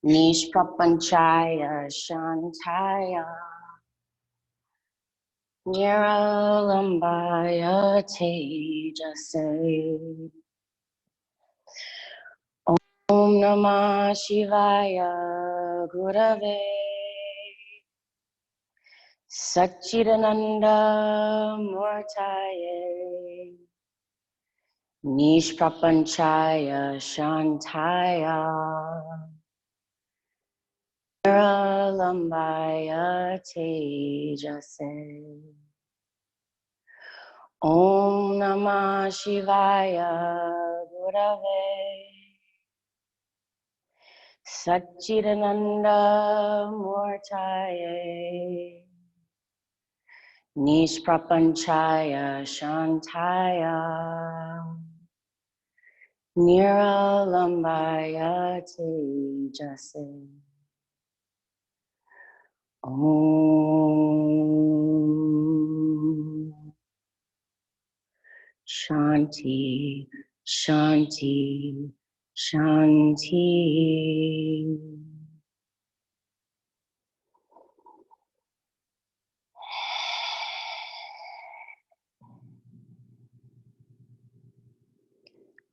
Nishprapanchaya Shantaya Niralambaya Tejase Om Namah Shivaya Gurave Satchidananda Murtaye Nishprapanchaya Shantaya Niralambaya Tejase Om Namah Shivaya Gurave Satchidananda Murtaye Nishprapanchaya Shantaya Niralambaya Tejase Om Shanti, Shanti, Shanti.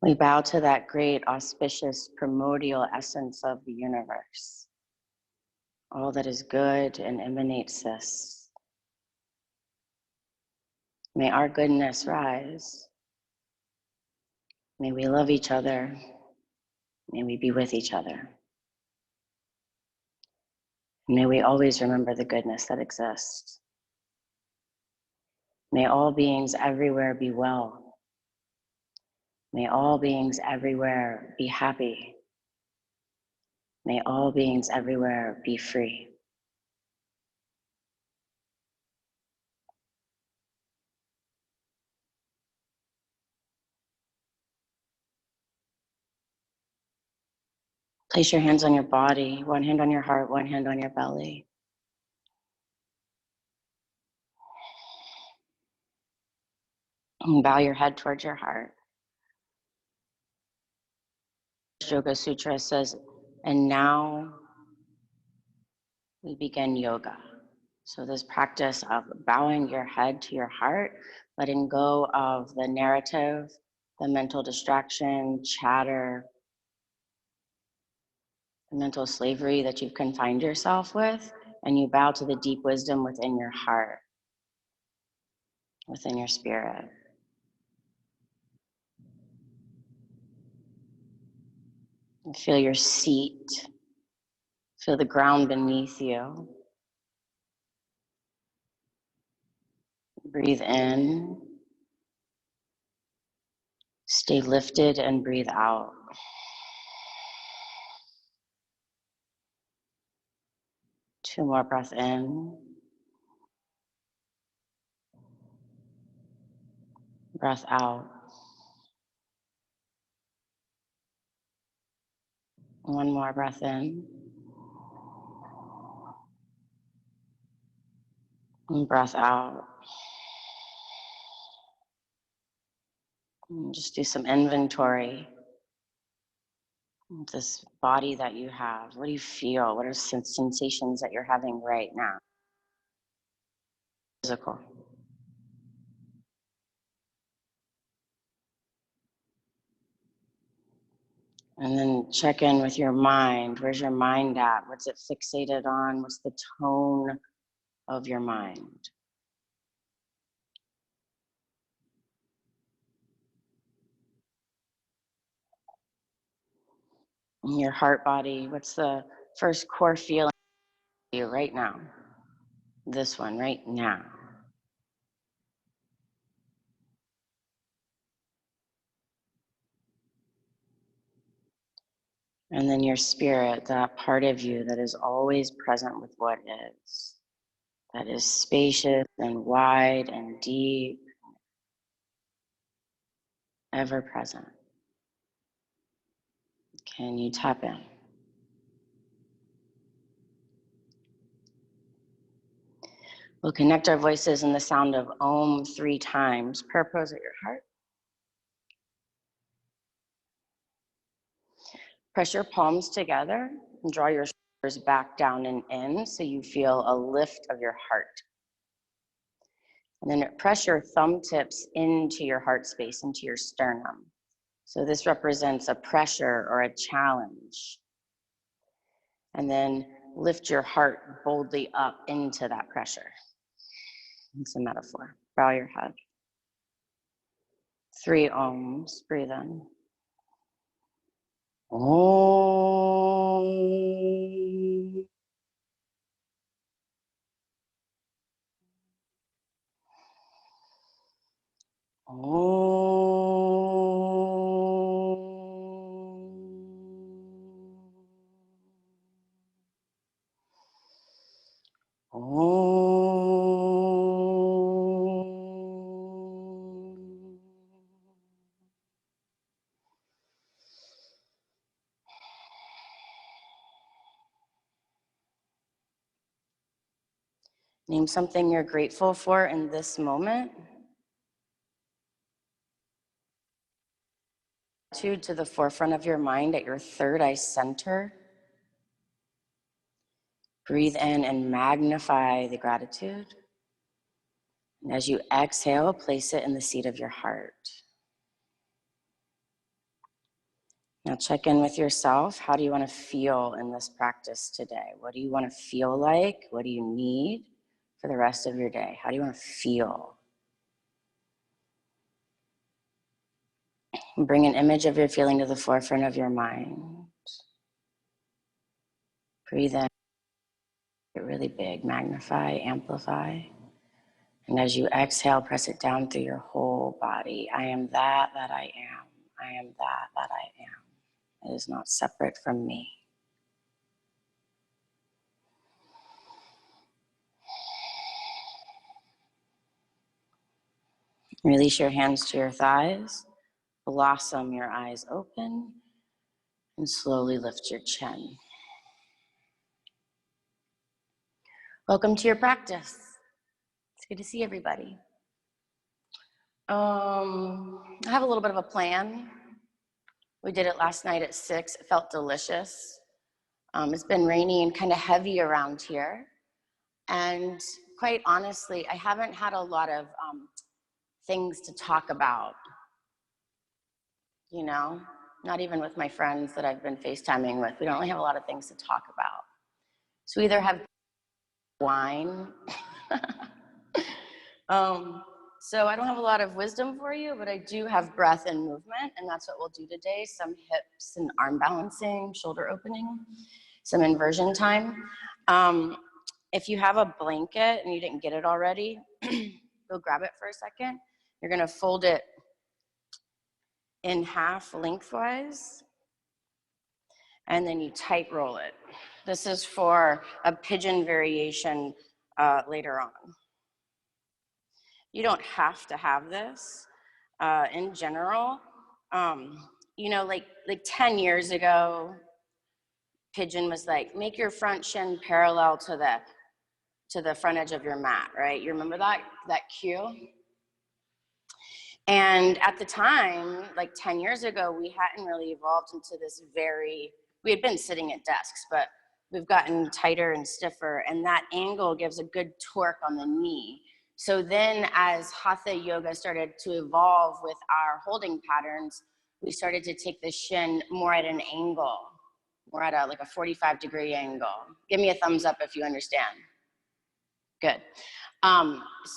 We bow to that great, auspicious, primordial essence of the universe. All that is good and emanates this. May our goodness rise. May we love each other. May we be with each other. May we always remember the goodness that exists. May all beings everywhere be well. May all beings everywhere be happy. May all beings everywhere be free. Place your hands on your body, one hand on your heart, one hand on your belly. And bow your head towards your heart. Yoga Sutra says, and now we begin yoga. So this practice of bowing your head to your heart, letting go of the narrative, the mental distraction, chatter, the mental slavery that you've confined yourself with, and you bow to the deep wisdom within your heart, within your spirit. And feel your seat, feel the ground beneath you. Breathe in, stay lifted and breathe out. Two more breaths in. Breath out. One more breath in. And breath out. And just do some inventory of this body that you have. What do you feel? What are some sensations that you're having right now? Physical. And then check in with your mind. Where's your mind at? What's it fixated on? What's the tone of your mind? In your heart body, what's the first core feeling you right now? This one right now. And then your spirit, that part of you that is always present with what is, that is spacious and wide and deep, ever present. Can you tap in? We'll connect our voices in the sound of Om 3 times. Prayer pose at your heart. Press your palms together And draw your shoulders back down and in so you feel a lift of your heart. And then press your thumb tips into your heart space, into your sternum. So this represents a pressure or a challenge. And then lift your heart boldly up into that pressure. It's a metaphor. Bow your head. 3 ohms. Breathe in. Om. Name something you're grateful for in this moment. To the forefront of your mind at your third eye center. Breathe in and magnify the gratitude. And as you exhale, place it in the seat of your heart. Now check in with yourself. How do you want to feel in this practice today? What do you want to feel like? What do you need for the rest of your day? How do you want to feel? And bring an image of your feeling to the forefront of your mind. Breathe in. Get really big. Magnify, amplify. And as you exhale, press it down through your whole body. I am that I am. I am that I am. It is not separate from me. Release your hands to your thighs. Blossom your eyes open. And slowly lift your chin. Welcome to your practice. It's good to see everybody. I have a little bit of a plan. We did it last night at 6. It felt delicious. It's been rainy and kind of heavy around here. And quite honestly, I haven't had a lot of things to talk about, you know, not even with my friends that I've been FaceTiming with. We don't really have a lot of things to talk about. So we either have wine. So I don't have a lot of wisdom for you, but I do have breath and movement, and that's what we'll do today. Some hips and arm balancing, shoulder opening, some inversion time. If you have a blanket and you didn't get it already, go grab it for a second. You're gonna fold it in half lengthwise, and then you tight roll it. This is for a pigeon variation later on. You don't have to have this in general. You know, like 10 years ago, pigeon was like, make your front shin parallel to the front edge of your mat, right? You remember that cue? And at the time, like 10 years ago, we hadn't really evolved into this we had been sitting at desks, but we've gotten tighter and stiffer, and that angle gives a good torque on the knee. So then as Hatha yoga started to evolve with our holding patterns, we started to take the shin more at an angle, more at like a 45-degree angle. Give me a thumbs up if you understand. Good.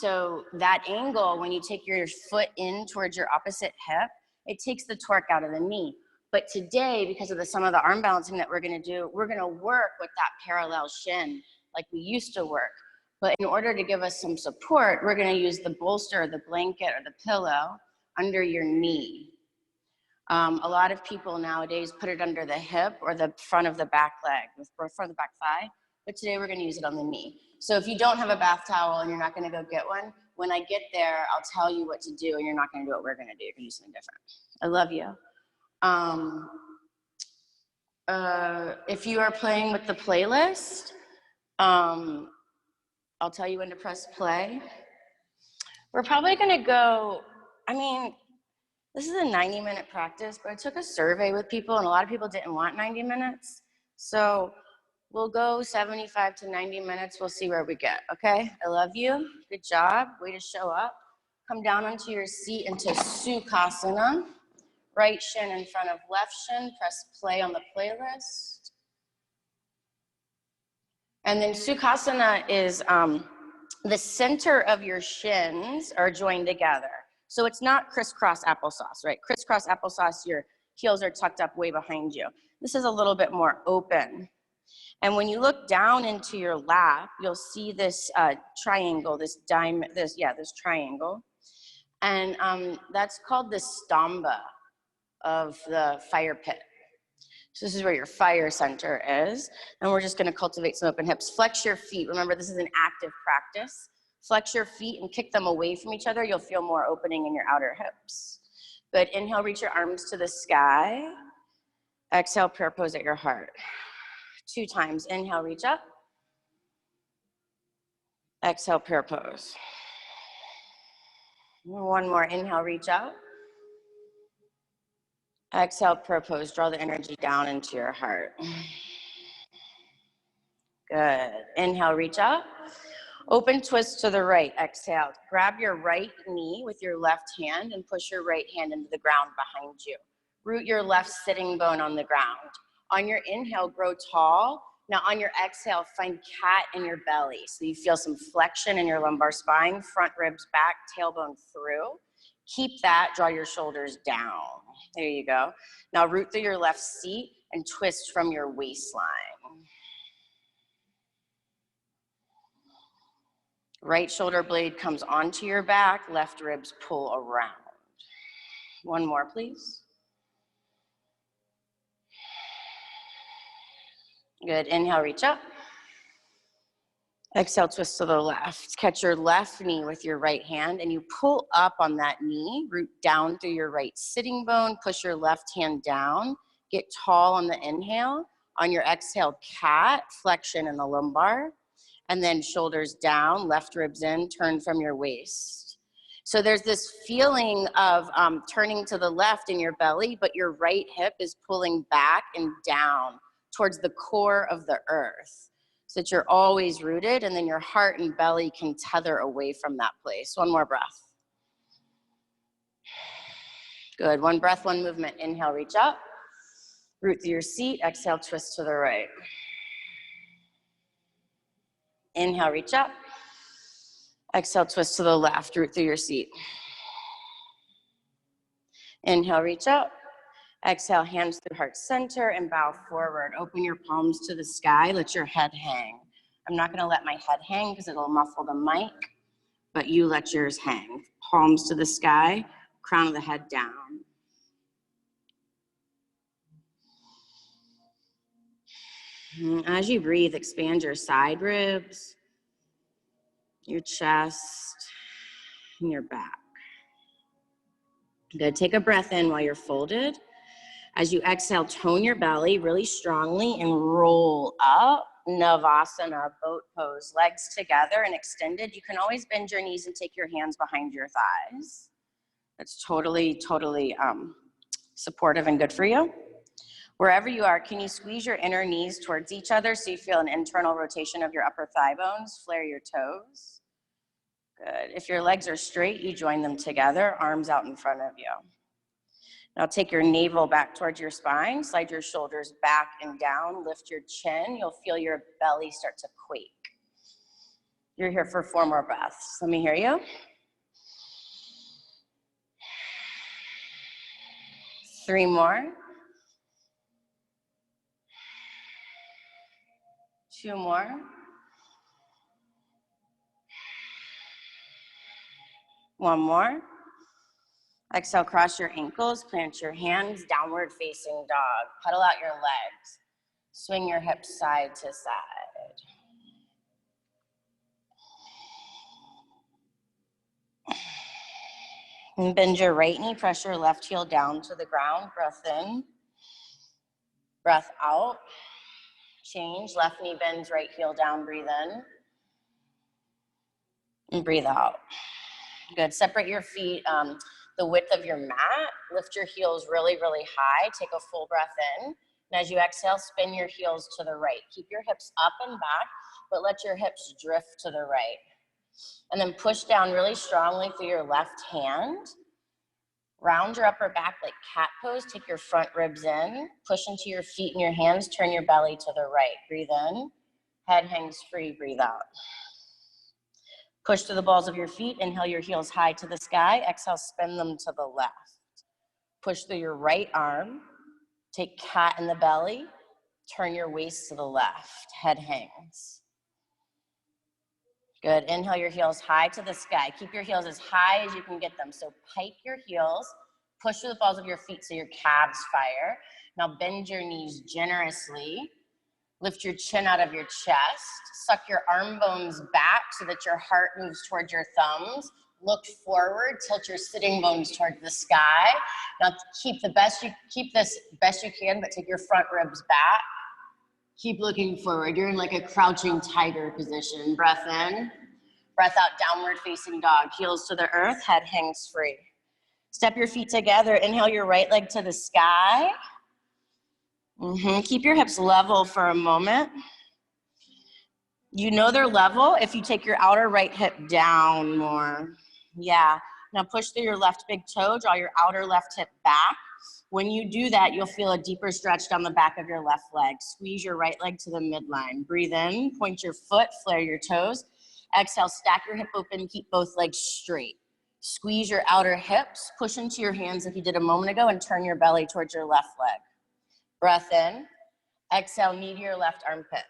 So that angle, when you take your foot in towards your opposite hip, it takes the torque out of the knee. But today, because of some of the arm balancing that we're gonna do, we're gonna work with that parallel shin like we used to work. But in order to give us some support, we're gonna use the bolster or the blanket or the pillow under your knee. A lot of people nowadays put it under the hip or the front of the back leg, the front of the back thigh. But today we're gonna use it on the knee. So if you don't have a bath towel and you're not gonna go get one, when I get there, I'll tell you what to do and you're not gonna do what we're gonna do. You're gonna do something different. I love you. If you are playing with the playlist, I'll tell you when to press play. We're probably gonna go, I mean, this is a 90-minute practice, but I took a survey with people and a lot of people didn't want 90 minutes. So we'll go 75 to 90 minutes. We'll see where we get, okay? I love you. Good job. Way to show up. Come down onto your seat into Sukhasana. Right shin in front of left shin. Press play on the playlist. And then Sukhasana is the center of your shins are joined together. So it's not crisscross applesauce, right? Crisscross applesauce, your heels are tucked up way behind you. This is a little bit more open. And when you look down into your lap, you'll see this triangle, this triangle. And that's called the stamba of the fire pit. So this is where your fire center is. And we're just gonna cultivate some open hips. Flex your feet. Remember, this is an active practice. Flex your feet and kick them away from each other. You'll feel more opening in your outer hips. Good, inhale, reach your arms to the sky. Exhale, prayer pose at your heart. 2 times, inhale, reach up. Exhale, prayer pose. 1 more, inhale, reach out. Exhale, prayer pose. Draw the energy down into your heart. Good. Inhale, reach up. Open twist to the right. Exhale. Grab your right knee with your left hand and push your right hand into the ground behind you. Root your left sitting bone on the ground. On your inhale, grow tall. Now on your exhale, find cat in your belly. So you feel some flexion in your lumbar spine, front ribs back, tailbone through. Keep that, draw your shoulders down. There you go. Now root through your left seat and twist from your waistline. Right shoulder blade comes onto your back, left ribs pull around. 1 more, please. Good, inhale, reach up. Exhale, twist to the left. Catch your left knee with your right hand and you pull up on that knee, root down through your right sitting bone, push your left hand down, get tall on the inhale. On your exhale, cat, flexion in the lumbar, and then shoulders down, left ribs in, turn from your waist. So there's this feeling of turning to the left in your belly, but your right hip is pulling back and down towards the core of the earth, so that you're always rooted, and then your heart and belly can tether away from that place. 1 more breath. Good, 1 breath, 1 movement. Inhale, reach up. Root through your seat, exhale, twist to the right. Inhale, reach up. Exhale, twist to the left, root through your seat. Inhale, reach up. Exhale, hands through heart center and bow forward. Open your palms to the sky, let your head hang. I'm not gonna let my head hang because it'll muffle the mic, but you let yours hang. Palms to the sky, crown of the head down. As you breathe, expand your side ribs, your chest, and your back. Good, take a breath in while you're folded. As you exhale, tone your belly really strongly and roll up. Navasana, boat pose, legs together and extended. You can always bend your knees and take your hands behind your thighs. That's totally supportive and good for you. Wherever you are, can you squeeze your inner knees towards each other so you feel an internal rotation of your upper thigh bones? Flare your toes. Good. If your legs are straight, you join them together, arms out in front of you. Now take your navel back towards your spine, slide your shoulders back and down, lift your chin. You'll feel your belly start to quake. You're here for 4 more breaths. Let me hear you. 3 more. 2 more. 1 more. Exhale, cross your ankles, plant your hands, downward facing dog. Pedal out your legs. Swing your hips side to side. And bend your right knee, press your left heel down to the ground. Breath in, breath out. Change, left knee bends, right heel down, breathe in. And breathe out. Good, separate your feet the width of your mat. Lift your heels really, really high. Take a full breath in. And as you exhale, spin your heels to the right. Keep your hips up and back, but let your hips drift to the right. And then push down really strongly through your left hand. Round your upper back like cat pose. Take your front ribs in. Push into your feet and your hands. Turn your belly to the right. Breathe in. Head hangs free. Breathe out. Push to the balls of your feet. Inhale your heels high to the sky. Exhale, spin them to the left. Push through your right arm. Take cat in the belly. Turn your waist to the left. Head hangs. Good. Inhale your heels high to the sky. Keep your heels as high as you can get them. So pike your heels. Push through the balls of your feet so your calves fire. Now bend your knees generously. Lift your chin out of your chest. Suck your arm bones back so that your heart moves towards your thumbs. Look forward. Tilt your sitting bones towards the sky. Now keep this best you can, but take your front ribs back. Keep looking forward. You're in like a crouching tiger position. Breath in. Breath out, downward facing dog. Heels to the earth, head hangs free. Step your feet together. Inhale your right leg to the sky. Keep your hips level for a moment. You know they're level if you take your outer right hip down more. Yeah. Now push through your left big toe. Draw your outer left hip back. When you do that, you'll feel a deeper stretch down the back of your left leg. Squeeze your right leg to the midline. Breathe in, point your foot, flare your toes. Exhale, stack your hip open, keep both legs straight. Squeeze your outer hips, push into your hands like you did a moment ago, and turn your belly towards your left leg. Breath in. Exhale, knee to your left armpit.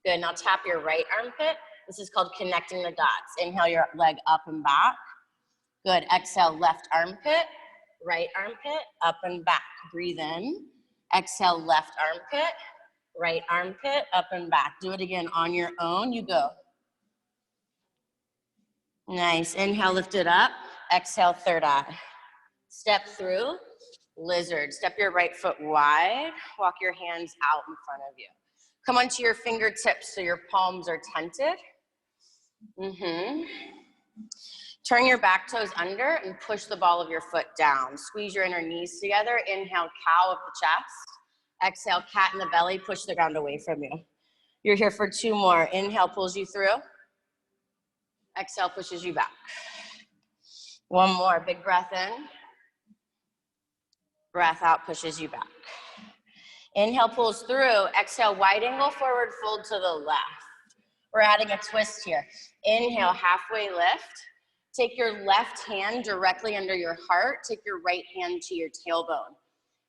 Good, now tap your right armpit. This is called connecting the dots. Inhale your leg up and back. Good, exhale, left armpit. Right armpit, up and back. Breathe in. Exhale, left armpit. Right armpit, up and back. Do it again on your own. You go. Nice. Inhale, lift it up. Exhale, third eye. Step through, lizard. Step your right foot wide. Walk your hands out in front of you. Come onto your fingertips so your palms are tented. Turn your back toes under and push the ball of your foot down. Squeeze your inner knees together. Inhale, cow of the chest. Exhale, cat in the belly. Push the ground away from you. You're here for 2 more. Inhale, pulls you through. Exhale, pushes you back. 1 more. Big breath in. Breath out, pushes you back. Inhale, pulls through. Exhale, wide angle forward, fold to the left. We're adding a twist here. Inhale, halfway lift. Take your left hand directly under your heart. Take your right hand to your tailbone.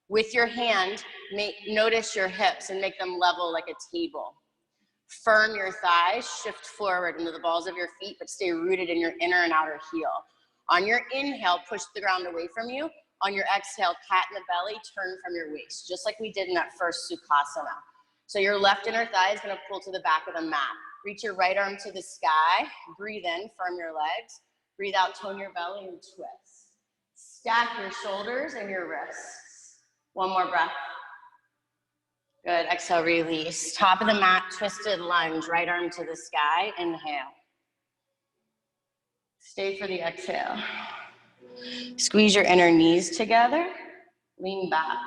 With your hand, notice your hips and make them level like a table. Firm your thighs, shift forward into the balls of your feet, but stay rooted in your inner and outer heel. On your inhale, push the ground away from you. On your exhale, cat in the belly, turn from your waist, just like we did in that first Sukhasana. So your left inner thigh is gonna pull to the back of the mat. Reach your right arm to the sky. Breathe in, firm your legs. Breathe out, tone your belly and twist. Stack your shoulders and your wrists. 1 more breath. Good, exhale, release. Top of the mat, twisted lunge, right arm to the sky, inhale. Stay for the exhale. Squeeze your inner knees together, lean back.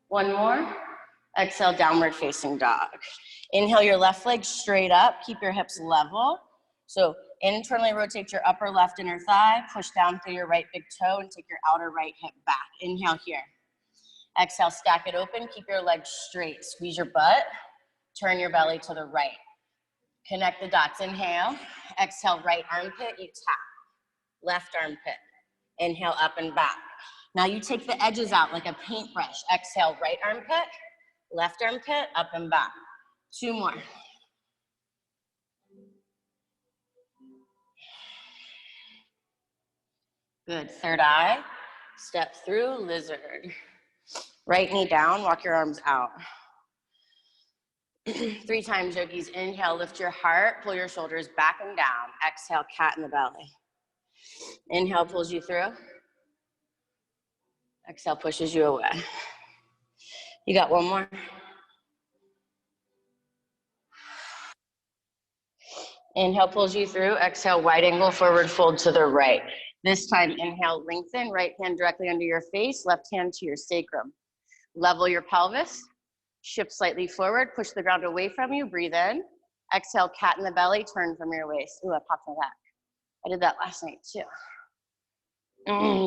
1 more, exhale, downward facing dog. Inhale your left leg straight up, keep your hips level. So internally rotate your upper left inner thigh, push down through your right big toe and take your outer right hip back. Inhale here. Exhale, stack it open, keep your legs straight. Squeeze your butt, turn your belly to the right. Connect the dots, inhale. Exhale, right armpit, you tap. Left armpit, inhale up and back. Now you take the edges out like a paintbrush. Exhale, right armpit, left armpit, up and back. 2 more. Good, third eye, step through, lizard. Right knee down, walk your arms out. 3 times, yogis. Inhale, lift your heart, pull your shoulders back and down. Exhale, cat in the belly. Inhale, pulls you through. Exhale, pushes you away. You got 1 more. Inhale, pulls you through. Exhale, wide angle, forward fold to the right. This time, inhale, lengthen, right hand directly under your face, left hand to your sacrum. Level your pelvis, shift slightly forward, push the ground away from you, breathe in. Exhale, cat in the belly, turn from your waist. Ooh, I popped my back. I did that last night too.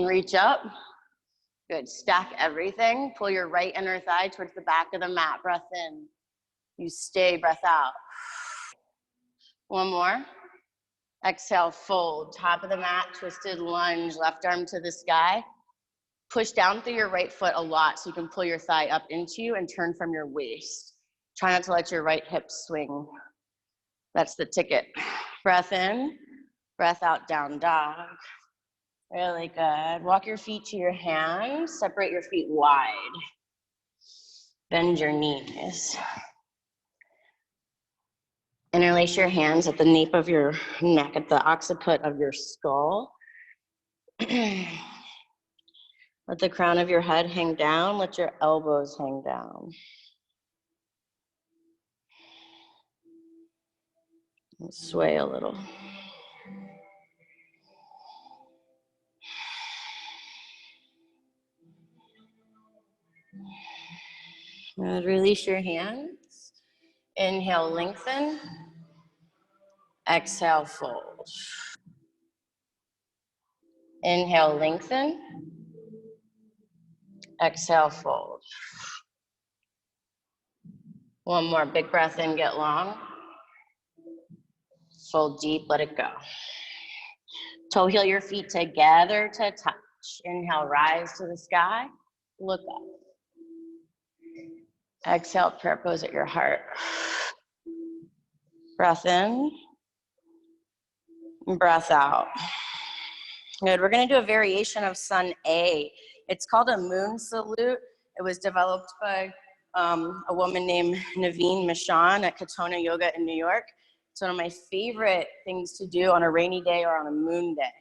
Reach up. Good, stack everything. Pull your right inner thigh towards the back of the mat. Breath in. You stay, breath out. One more. Exhale, fold. Top of the mat, twisted lunge, left arm to the sky. Push down through your right foot a lot so you can pull your thigh up into you and turn from your waist. Try not to let your right hip swing. That's the ticket. Breath in, breath out, down dog. Really good. Walk your feet to your hands. Separate your feet wide. Bend your knees. Interlace your hands at the nape of your neck, at the occiput of your skull. Let the crown of your head hang down. Let your elbows hang down. Sway a little. And release your hands. Inhale, lengthen. Exhale, fold. Inhale, lengthen. Exhale, fold. One more big breath in, get long. Fold deep, let it go. Toe heel your feet together to touch. Inhale, rise to the sky. Look up. Exhale, prayer pose at your heart. Breath in. Breath out. Good, we're gonna do a variation of Sun A. It's called a moon salute. It was developed by a woman named Naveen Mishan at Katona Yoga in New York. It's one of my favorite things to do on a rainy day or on a moon day.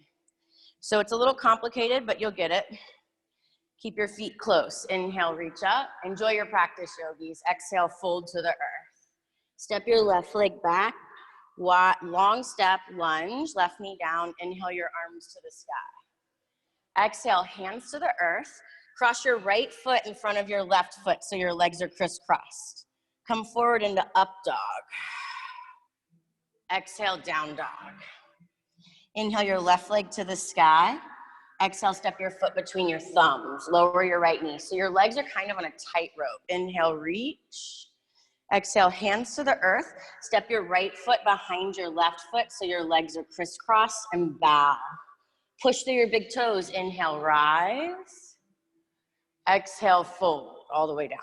So it's a little complicated, but you'll get it. Keep your feet close. Inhale, reach up. Enjoy your practice, yogis. Exhale, fold to the earth. Step your left leg back. Long step, lunge, left knee down. Inhale your arms to the sky. Exhale, hands to the earth. Cross your right foot in front of your left foot so your legs are crisscrossed. Come forward into up dog. Exhale, down dog. Inhale your left leg to the sky. Exhale, step your foot between your thumbs. Lower your right knee. So your legs are kind of on a tightrope. Inhale, reach. Exhale, hands to the earth. Step your right foot behind your left foot so your legs are crisscross and bow. Push through your big toes. Inhale, rise. Exhale, fold all the way down.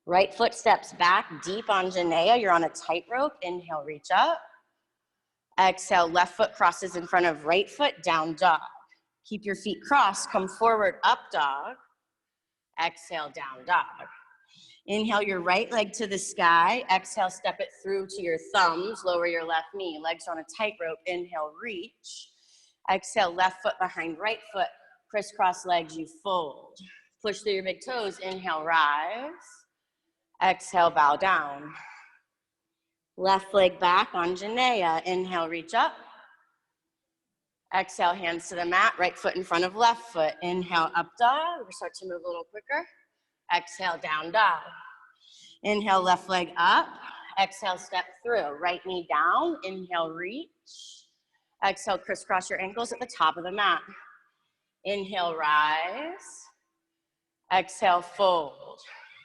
Right foot steps back, deep on Janaya. You're on a tightrope. Inhale, reach up. Exhale, left foot crosses in front of right foot, down dog. Keep your feet crossed, come forward, up dog. Exhale, down dog. Inhale your right leg to the sky. Exhale, step it through to your thumbs. Lower your left knee. Legs on a tightrope. Inhale, reach. Exhale, left foot behind right foot. Crisscross legs, you fold. Push through your big toes. Inhale, rise. Exhale, bow down. Left leg back on Janaya. Inhale, reach up. Exhale, hands to the mat. Right foot in front of left foot. Inhale, up dog. We start to move a little quicker. Exhale, down dog. Inhale, left leg up. Exhale, step through. Right knee down. Inhale, reach. Exhale, crisscross your ankles at the top of the mat. Inhale, rise. Exhale, fold.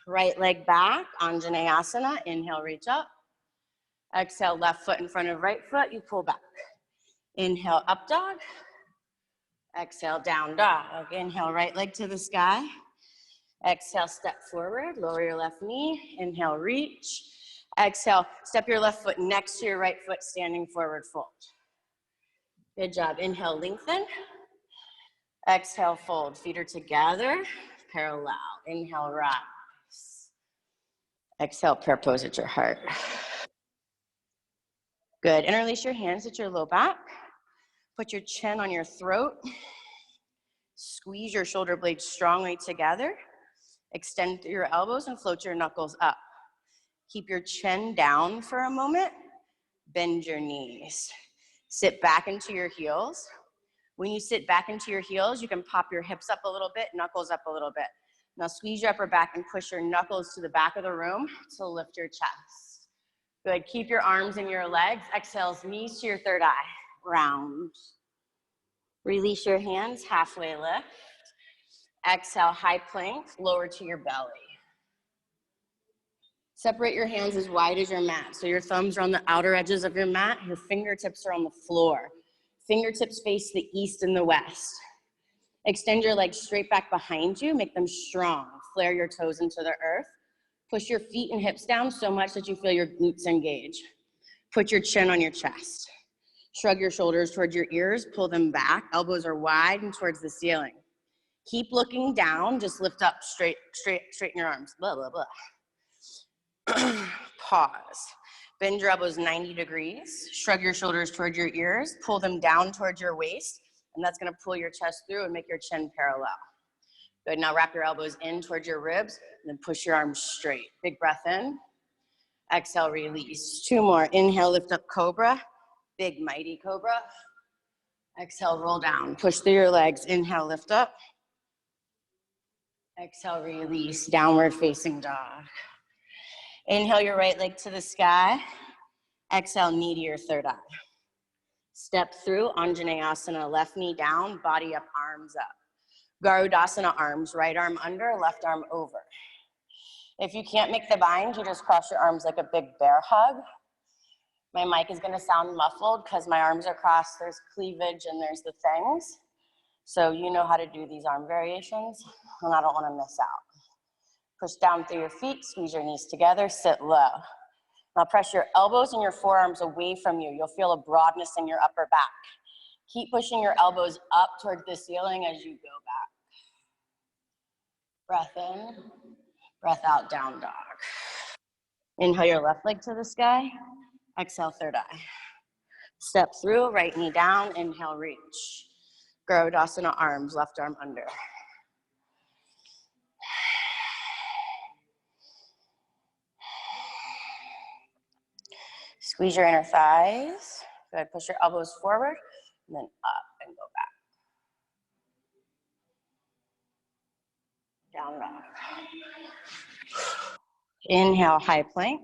Right leg back, Anjaneyasana. Inhale, reach up. Exhale, left foot in front of right foot. You pull back. Inhale, up dog. Exhale, down dog. Inhale, right leg to the sky. Exhale, step forward, lower your left knee. Inhale, reach. Exhale, step your left foot next to your right foot, standing forward, fold. Good job. Inhale, lengthen. Exhale, fold. Feet are together, parallel. Inhale, rise. Exhale, prayer pose at your heart. Good. Interlace your hands at your low back. Put your chin on your throat. Squeeze your shoulder blades strongly together. Extend through your elbows and float your knuckles up. Keep your chin down for a moment. Bend your knees. Sit back into your heels. When you sit back into your heels, you can pop your hips up a little bit, knuckles up a little bit. Now squeeze your upper back and push your knuckles to the back of the room to lift your chest. Good, keep your arms and your legs. Exhale, knees to your third eye, round. Release your hands, halfway lift. Exhale, high plank, lower to your belly. Separate your hands as wide as your mat. So your thumbs are on the outer edges of your mat, your fingertips are on the floor. Fingertips face the east and the west. Extend your legs straight back behind you, make them strong. Flare your toes into the earth. Push your feet and hips down so much that you feel your glutes engage. Put your chin on your chest. Shrug your shoulders towards your ears, pull them back. Elbows are wide and towards the ceiling. Keep looking down, just lift up, straighten your arms, blah, blah, blah. Pause. Bend your elbows 90 degrees. Shrug your shoulders towards your ears, pull them down towards your waist, and that's gonna pull your chest through and make your chin parallel. Good, now wrap your elbows in towards your ribs, and then push your arms straight. Big breath in. Exhale, release. 2 more. Inhale, lift up, cobra. Big, mighty cobra. Exhale, roll down. Push through your legs. Inhale, lift up. Exhale, release. Downward facing dog. Inhale your right leg to the sky. Exhale, knee to your third eye. Step through, Anjaneyasana, left knee down, body up, arms up. Garudasana, arms, right arm under, left arm over. If you can't make the bind, you just cross your arms like a big bear hug. My mic is gonna sound muffled because my arms are crossed, there's cleavage and there's the things. So you know how to do these arm variations, and I don't wanna miss out. Push down through your feet, squeeze your knees together, sit low. Now press your elbows and your forearms away from you. You'll feel a broadness in your upper back. Keep pushing your elbows up towards the ceiling as you go back. Breath in, breath out, down dog. Inhale your left leg to the sky. Exhale, third eye. Step through, right knee down, inhale, reach. Garudasana, arms, left arm under. Squeeze your inner thighs. Good, push your elbows forward, and then up and go back. Down dog. Inhale, high plank.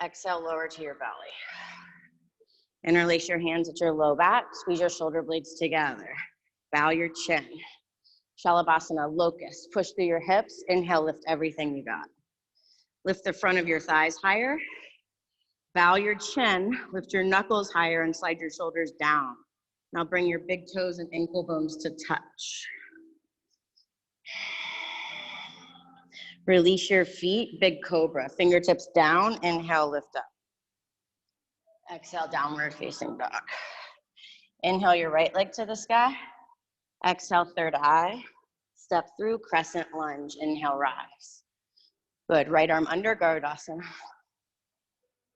Exhale, lower to your belly. Interlace your hands at your low back. Squeeze your shoulder blades together. Bow your chin. Shalabhasana, locust. Push through your hips. Inhale, lift everything you got. Lift the front of your thighs higher. Bow your chin. Lift your knuckles higher and slide your shoulders down. Now bring your big toes and ankle bones to touch. Release your feet, big cobra. Fingertips down, inhale, lift up. Exhale, downward facing dog. Inhale your right leg to the sky. Exhale, third eye. Step through, crescent lunge. Inhale, rise. Good, right arm under, Garudasana.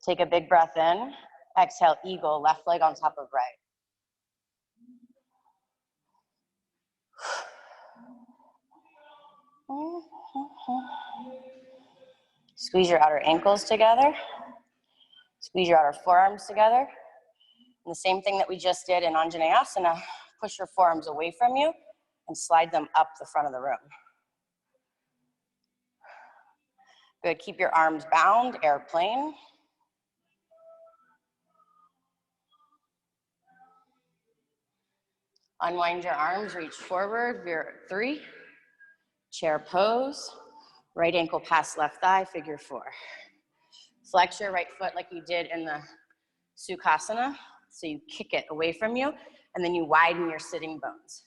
Take a big breath in. Exhale, eagle, left leg on top of right. Squeeze your outer ankles together. Squeeze your outer forearms together. And the same thing that we just did in Anjaneyasana, push your forearms away from you and slide them up the front of the room. Good, keep your arms bound, airplane. Unwind your arms, reach forward, veer 3. Chair pose, right ankle past left thigh, figure 4. Flex your right foot like you did in the Sukhasana. So you kick it away from you, and then you widen your sitting bones.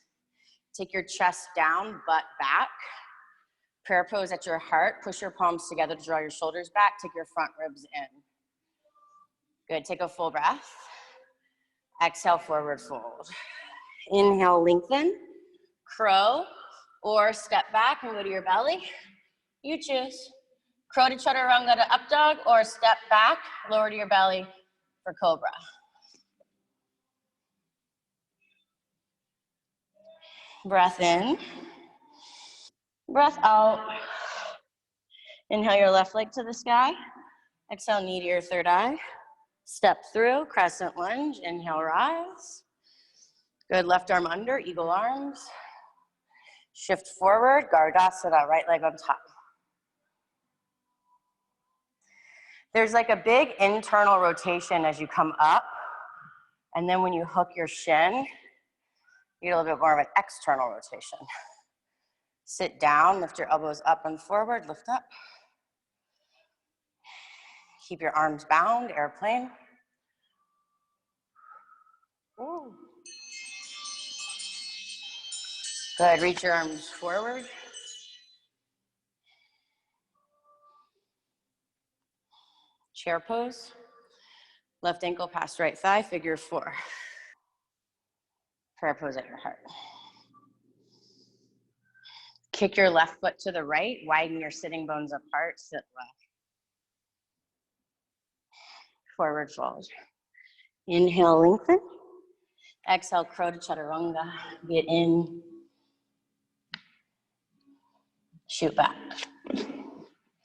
Take your chest down, butt back. Prayer pose at your heart. Push your palms together to draw your shoulders back. Take your front ribs in. Good, take a full breath. Exhale, forward fold. Inhale, lengthen. Crow, or step back and go to your belly. You choose. Crow to chaturanga to up dog, or step back, lower to your belly for cobra. Breath in. Breath out. Inhale your left leg to the sky. Exhale, knee to your third eye. Step through, crescent lunge. Inhale, rise. Good, left arm under, eagle arms. Shift forward, Gardasana, right leg on top. There's like a big internal rotation as you come up, and then when you hook your shin, you get a little bit more of an external rotation. Sit down, lift your elbows up and forward, lift up. Keep your arms bound, airplane. Ooh. Good, reach your arms forward. Chair pose. Left ankle past right thigh, figure 4. Prayer pose at your heart. Kick your left foot to the right, widen your sitting bones apart, sit left. Forward fold. Inhale, lengthen. Exhale, crow to chaturanga. Get in. Shoot back.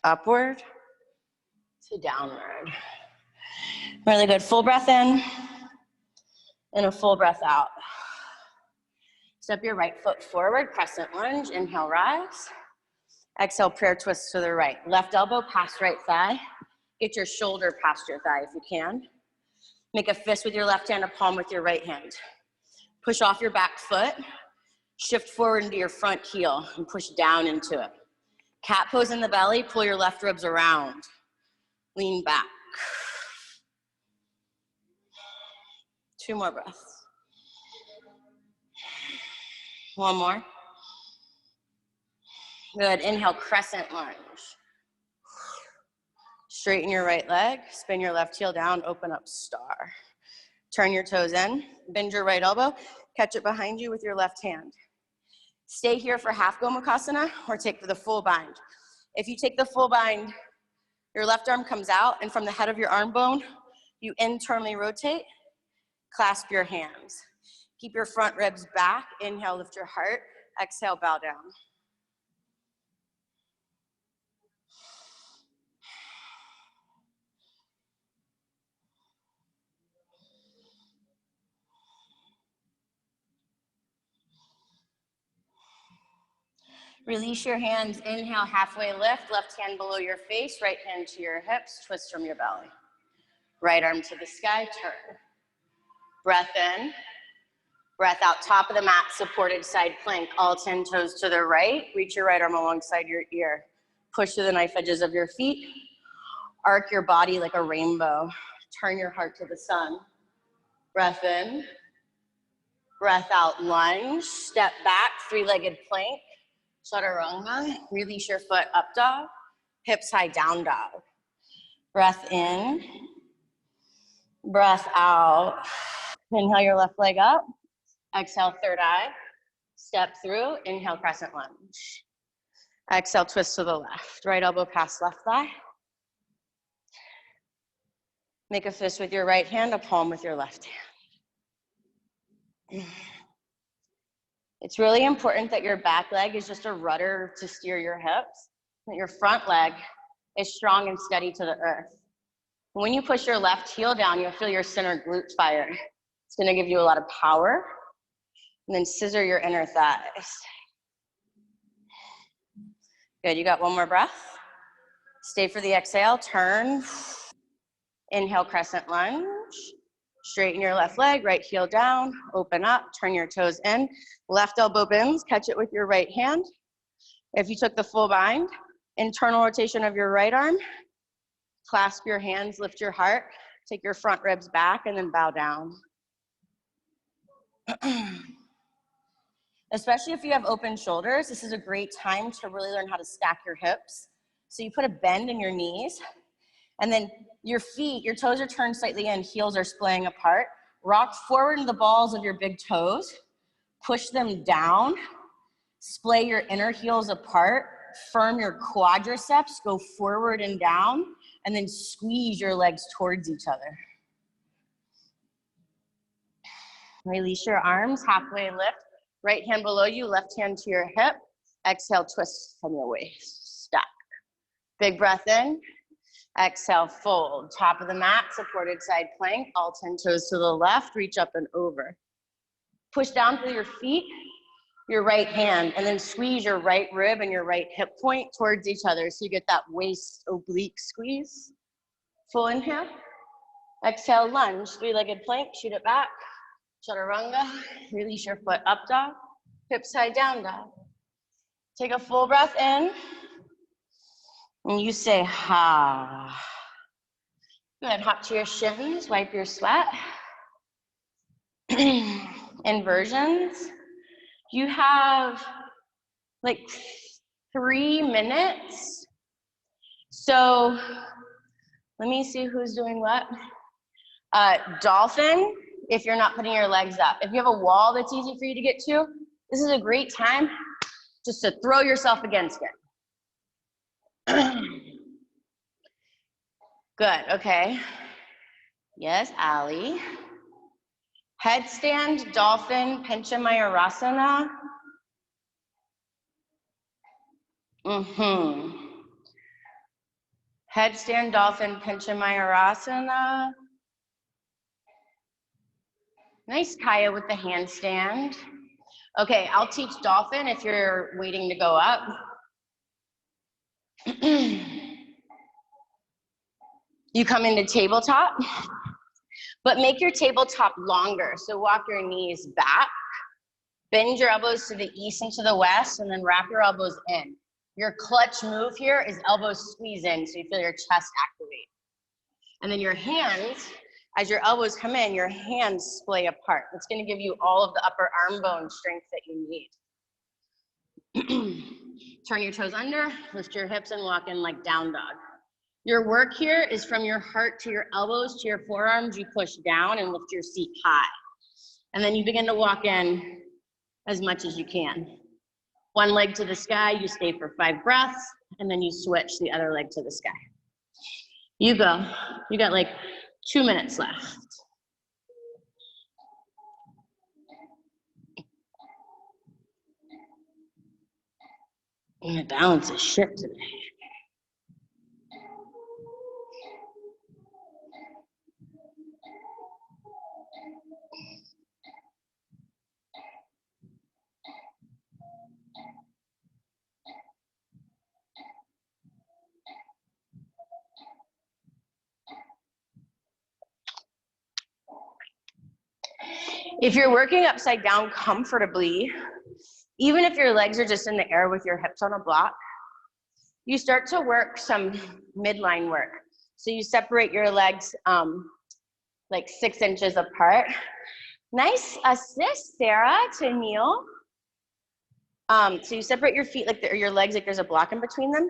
Upward to downward. Really good. Full breath in and a full breath out. Step your right foot forward, crescent lunge. Inhale, rise. Exhale, prayer twist to the right. Left elbow past right thigh. Get your shoulder past your thigh if you can. Make a fist with your left hand, a palm with your right hand. Push off your back foot. Shift forward into your front heel and push down into it. Cat pose in the belly, pull your left ribs around. Lean back. 2 more breaths. 1 more. Good, inhale, crescent lunge. Straighten your right leg, spin your left heel down, open up star. Turn your toes in, bend your right elbow, catch it behind you with your left hand. Stay here for half Gomukhasana or take the full bind. If you take the full bind, your left arm comes out and from the head of your arm bone, you internally rotate, clasp your hands. Keep your front ribs back, inhale, lift your heart, exhale, bow down. Release your hands, inhale, halfway lift, left hand below your face, right hand to your hips, twist from your belly. Right arm to the sky, turn. Breath in, breath out, top of the mat, supported side plank, all 10 toes to the right, reach your right arm alongside your ear. Push to the knife edges of your feet, arc your body like a rainbow. Turn your heart to the sun. Breath in, breath out, lunge, step back, 3-legged plank. Chaturanga, release your foot, up dog, hips high, down dog. Breath in, breath out. Inhale your left leg up, exhale third eye, step through, inhale crescent lunge. Exhale, twist to the left, right elbow past left thigh. Make a fist with your right hand, a palm with your left hand. It's really important that your back leg is just a rudder to steer your hips, that your front leg is strong and steady to the earth. When you push your left heel down, you'll feel your center glutes fire. It's gonna give you a lot of power. And then scissor your inner thighs. Good, you got 1 more breath. Stay for the exhale, turn. Inhale, crescent lunge. Straighten your left leg, right heel down, open up, turn your toes in. Left elbow bends, catch it with your right hand. If you took the full bind, internal rotation of your right arm, clasp your hands, lift your heart, take your front ribs back, and then bow down. Especially if you have open shoulders, this is a great time to really learn how to stack your hips. So you put a bend in your knees, and then your feet, your toes are turned slightly in, heels are splaying apart. Rock forward into the balls of your big toes, push them down, splay your inner heels apart, firm your quadriceps, go forward and down, and then squeeze your legs towards each other. Release your arms, halfway lift, right hand below you, left hand to your hip. Exhale, twist from your waist, stack. Big breath in. Exhale, fold. Top of the mat, supported side plank, all 10 toes to the left, reach up and over. Push down through your feet, your right hand, and then squeeze your right rib and your right hip point towards each other so you get that waist oblique squeeze. Full inhale. Exhale, lunge, three-legged plank, shoot it back. Chaturanga, release your foot up dog, hip side down dog. Take a full breath in, and you say ha. Good, hop to your shins, wipe your sweat. Inversions. You have like 3 minutes. So let me see who's doing what. Dolphin, if you're not putting your legs up. If you have a wall that's easy for you to get to, this is a great time just to throw yourself against it. Good, okay. Yes, Ali. Headstand, dolphin, Panchamayurasana. Headstand, dolphin, Panchamayurasana. Nice, Kaya, with the handstand. Okay, I'll teach dolphin if you're waiting to go up. You come into tabletop, but make your tabletop longer. So walk your knees back, bend your elbows to the east and to the west, and then wrap your elbows in. Your clutch move here is elbows squeeze in, so you feel your chest activate. And then your hands, as your elbows come in, your hands splay apart. It's gonna give you all of the upper arm bone strength that you need. Turn your toes under, lift your hips, and walk in like down dog. Your work here is from your heart to your elbows to your forearms. You push down and lift your seat high. And then you begin to walk in as much as you can. One leg to the sky, you stay for 5 breaths, and then you switch the other leg to the sky. You go. You got like 2 minutes left. My balance is shit today. If you're working upside down comfortably, even if your legs are just in the air with your hips on a block, you start to work some midline work. So you separate your legs like 6 inches apart. Nice assist, Sarah, to kneel. So you separate your feet, like your legs, like there's a block in between them.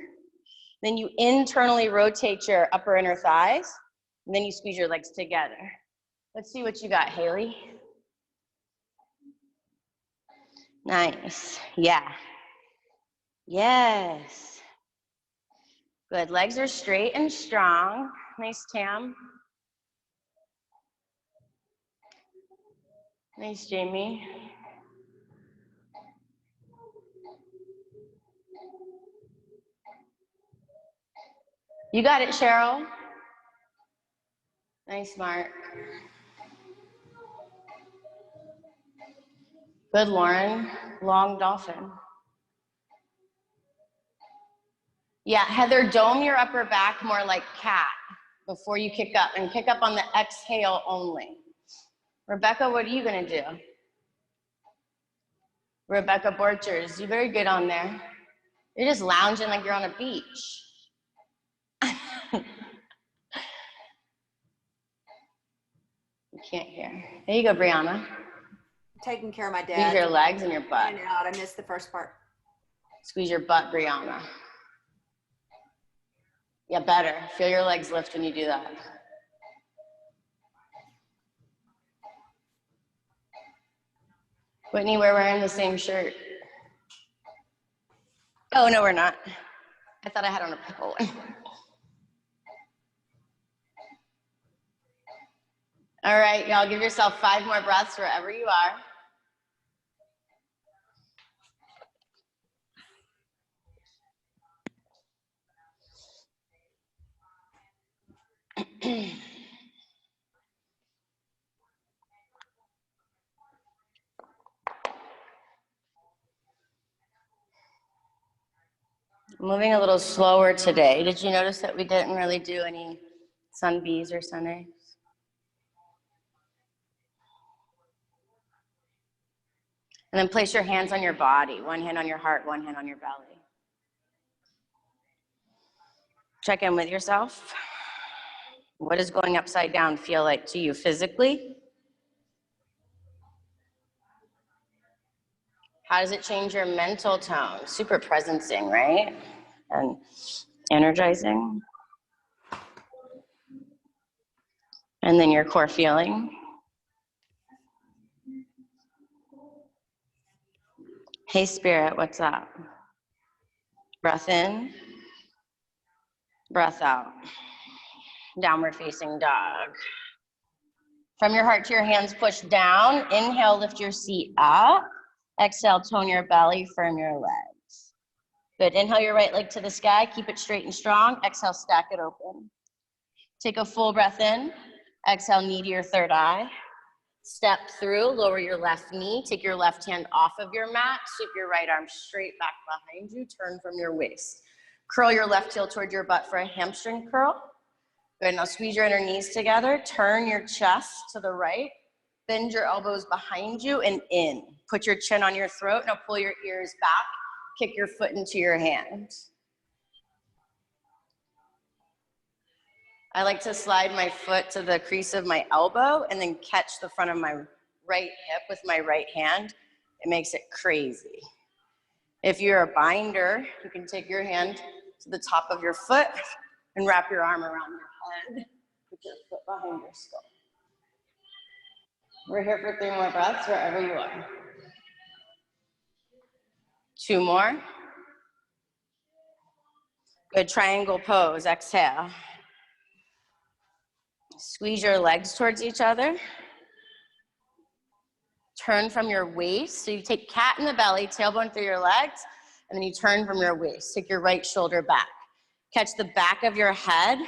Then you internally rotate your upper inner thighs, and then you squeeze your legs together. Let's see what you got, Haley. Nice, yeah. Yes. Good, legs are straight and strong. Nice, Tam. Nice, Jamie. You got it, Cheryl. Nice, Mark. Good, Lauren. Long dolphin. Yeah, Heather, dome your upper back more like cat before you kick up, and kick up on the exhale only. Rebecca, what are you gonna do? Rebecca Borchers, you're very good on there. You're just lounging like you're on a beach. You can't hear. There you go, Brianna. Taking care of my dad. Squeeze your legs and your butt. I missed the first part. Squeeze your butt, Brianna. Yeah, better. Feel your legs lift when you do that. Whitney, we're wearing the same shirt. Oh, no, we're not. I thought I had on a purple one. All right, y'all, give yourself 5 more breaths wherever you are. Moving a little slower today. Did you notice that we didn't really do any sun B's or sun A's? And then place your hands on your body. One hand on your heart, one hand on your belly. Check in with yourself. What does going upside down feel like to you physically? How does it change your mental tone? Super presencing, right? And energizing. And then your core feeling. Hey, Spirit, what's up? Breath in, breath out. Downward facing dog. From your heart to your hands, push down. Inhale, lift your seat up. Exhale, tone your belly, firm your legs. Good, inhale your right leg to the sky, keep it straight and strong. Exhale, stack it open. Take a full breath in. Exhale, knee to your third eye. Step through, lower your left knee, take your left hand off of your mat, sweep your right arm straight back behind you, turn from your waist. Curl your left heel toward your butt for a hamstring curl. Good, now squeeze your inner knees together, turn your chest to the right, bend your elbows behind you and in. Put your chin on your throat, now pull your ears back, kick your foot into your hand. I like to slide my foot to the crease of my elbow and then catch the front of my right hip with my right hand. It makes it crazy. If you're a binder, you can take your hand to the top of your foot and wrap your arm around your head. Put your foot behind your skull. We're here for 3 more breaths, wherever you are. 2 more. Good, triangle pose, exhale. Squeeze your legs towards each other. Turn from your waist. So you take cat in the belly, tailbone through your legs, and then you turn from your waist. Take your right shoulder back. Catch the back of your head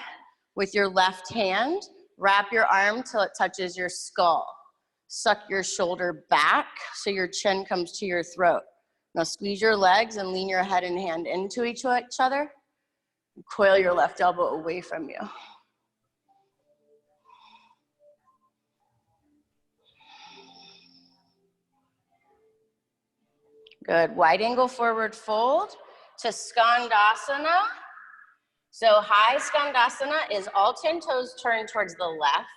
with your left hand. Wrap your arm till it touches your skull. Suck your shoulder back so your chin comes to your throat. Now squeeze your legs and lean your head and hand into each other. Coil your left elbow away from you. Good, wide angle forward fold to Skandasana. So high Skandasana is all 10 toes turned towards the left.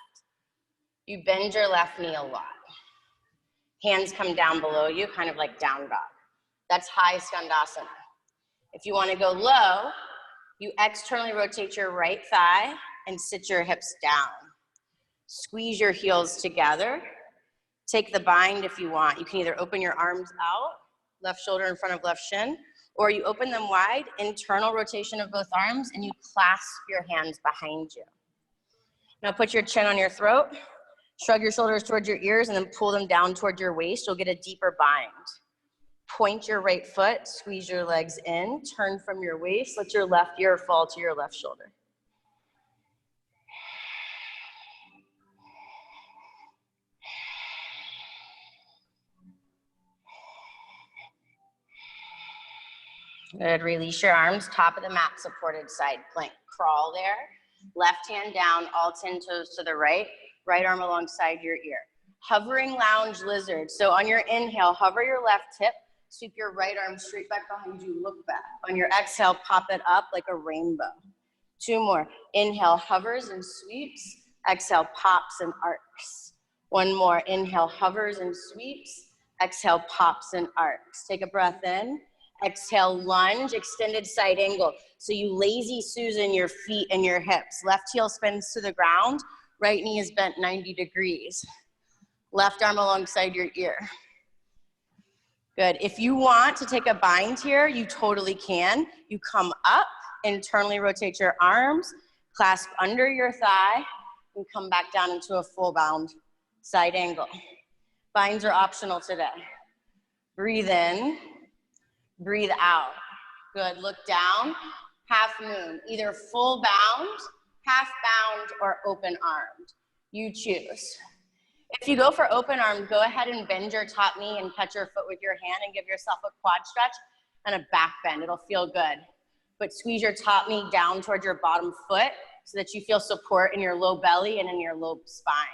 You bend your left knee a lot. Hands come down below you, kind of like down dog. That's high Skandasana. If you want to go low, you externally rotate your right thigh and sit your hips down. Squeeze your heels together. Take the bind if you want. You can either open your arms out, left shoulder in front of left shin, or you open them wide, internal rotation of both arms, and you clasp your hands behind you. Now put your chin on your throat, shrug your shoulders towards your ears, and then pull them down towards your waist. You'll get a deeper bind. Point your right foot, squeeze your legs in, turn from your waist, let your left ear fall to your left shoulder. Good, release your arms, top of the mat, supported side plank. Crawl there, left hand down, all 10 toes to the right, right arm alongside your ear. Hovering lounge lizard. So on your inhale, hover your left hip, sweep your right arm straight back behind you, look back. On your exhale, pop it up like a rainbow. 2 more. Inhale, hovers and sweeps. Exhale, pops and arcs. 1 more. Inhale, hovers and sweeps. Exhale, pops and arcs. Take a breath in. Exhale, lunge, extended side angle. So you lazy Susan your feet and your hips. Left heel spins to the ground. Right knee is bent 90 degrees. Left arm alongside your ear. Good. If you want to take a bind here, you totally can. You come up, internally rotate your arms, clasp under your thigh, and come back down into a full bound side angle. Binds are optional today. Breathe in, breathe out. Good. Look down, half moon, either full bound, half bound, or open armed. You choose. If you go for open arms, go ahead and bend your top knee and catch your foot with your hand and give yourself a quad stretch and a back bend. It'll feel good. but squeeze your top knee down towards your bottom foot so that you feel support in your low belly and in your low spine.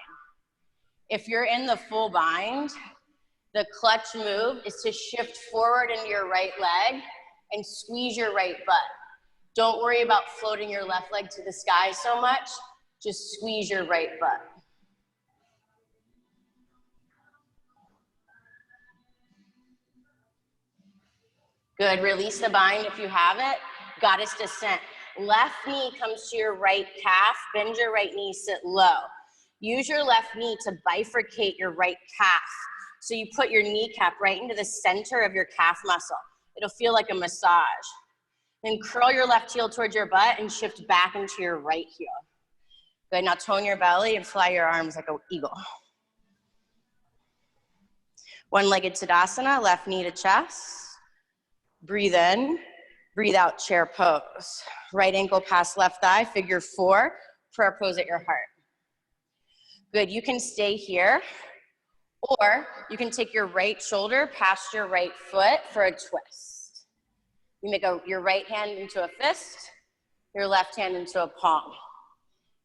If you're in the full bind, the clutch move is to shift forward into your right leg and squeeze your right butt. Don't worry about floating your left leg to the sky so much, just squeeze your right butt. Good, release the bind if you have it. Goddess descent. Left knee comes to your right calf, bend your right knee, sit low. Use your left knee to bifurcate your right calf. So you put your kneecap right into the center of your calf muscle. It'll feel like a massage. Then curl your left heel towards your butt and shift back into your right heel. Good, now tone your belly and fly your arms like an eagle. One-legged Tadasana, left knee to chest. Breathe in, breathe out, chair pose. Right ankle past left thigh, figure 4, prayer pose at your heart. Good, you can stay here, or you can take your right shoulder past your right foot for a twist. You make your right hand into a fist, your left hand into a palm.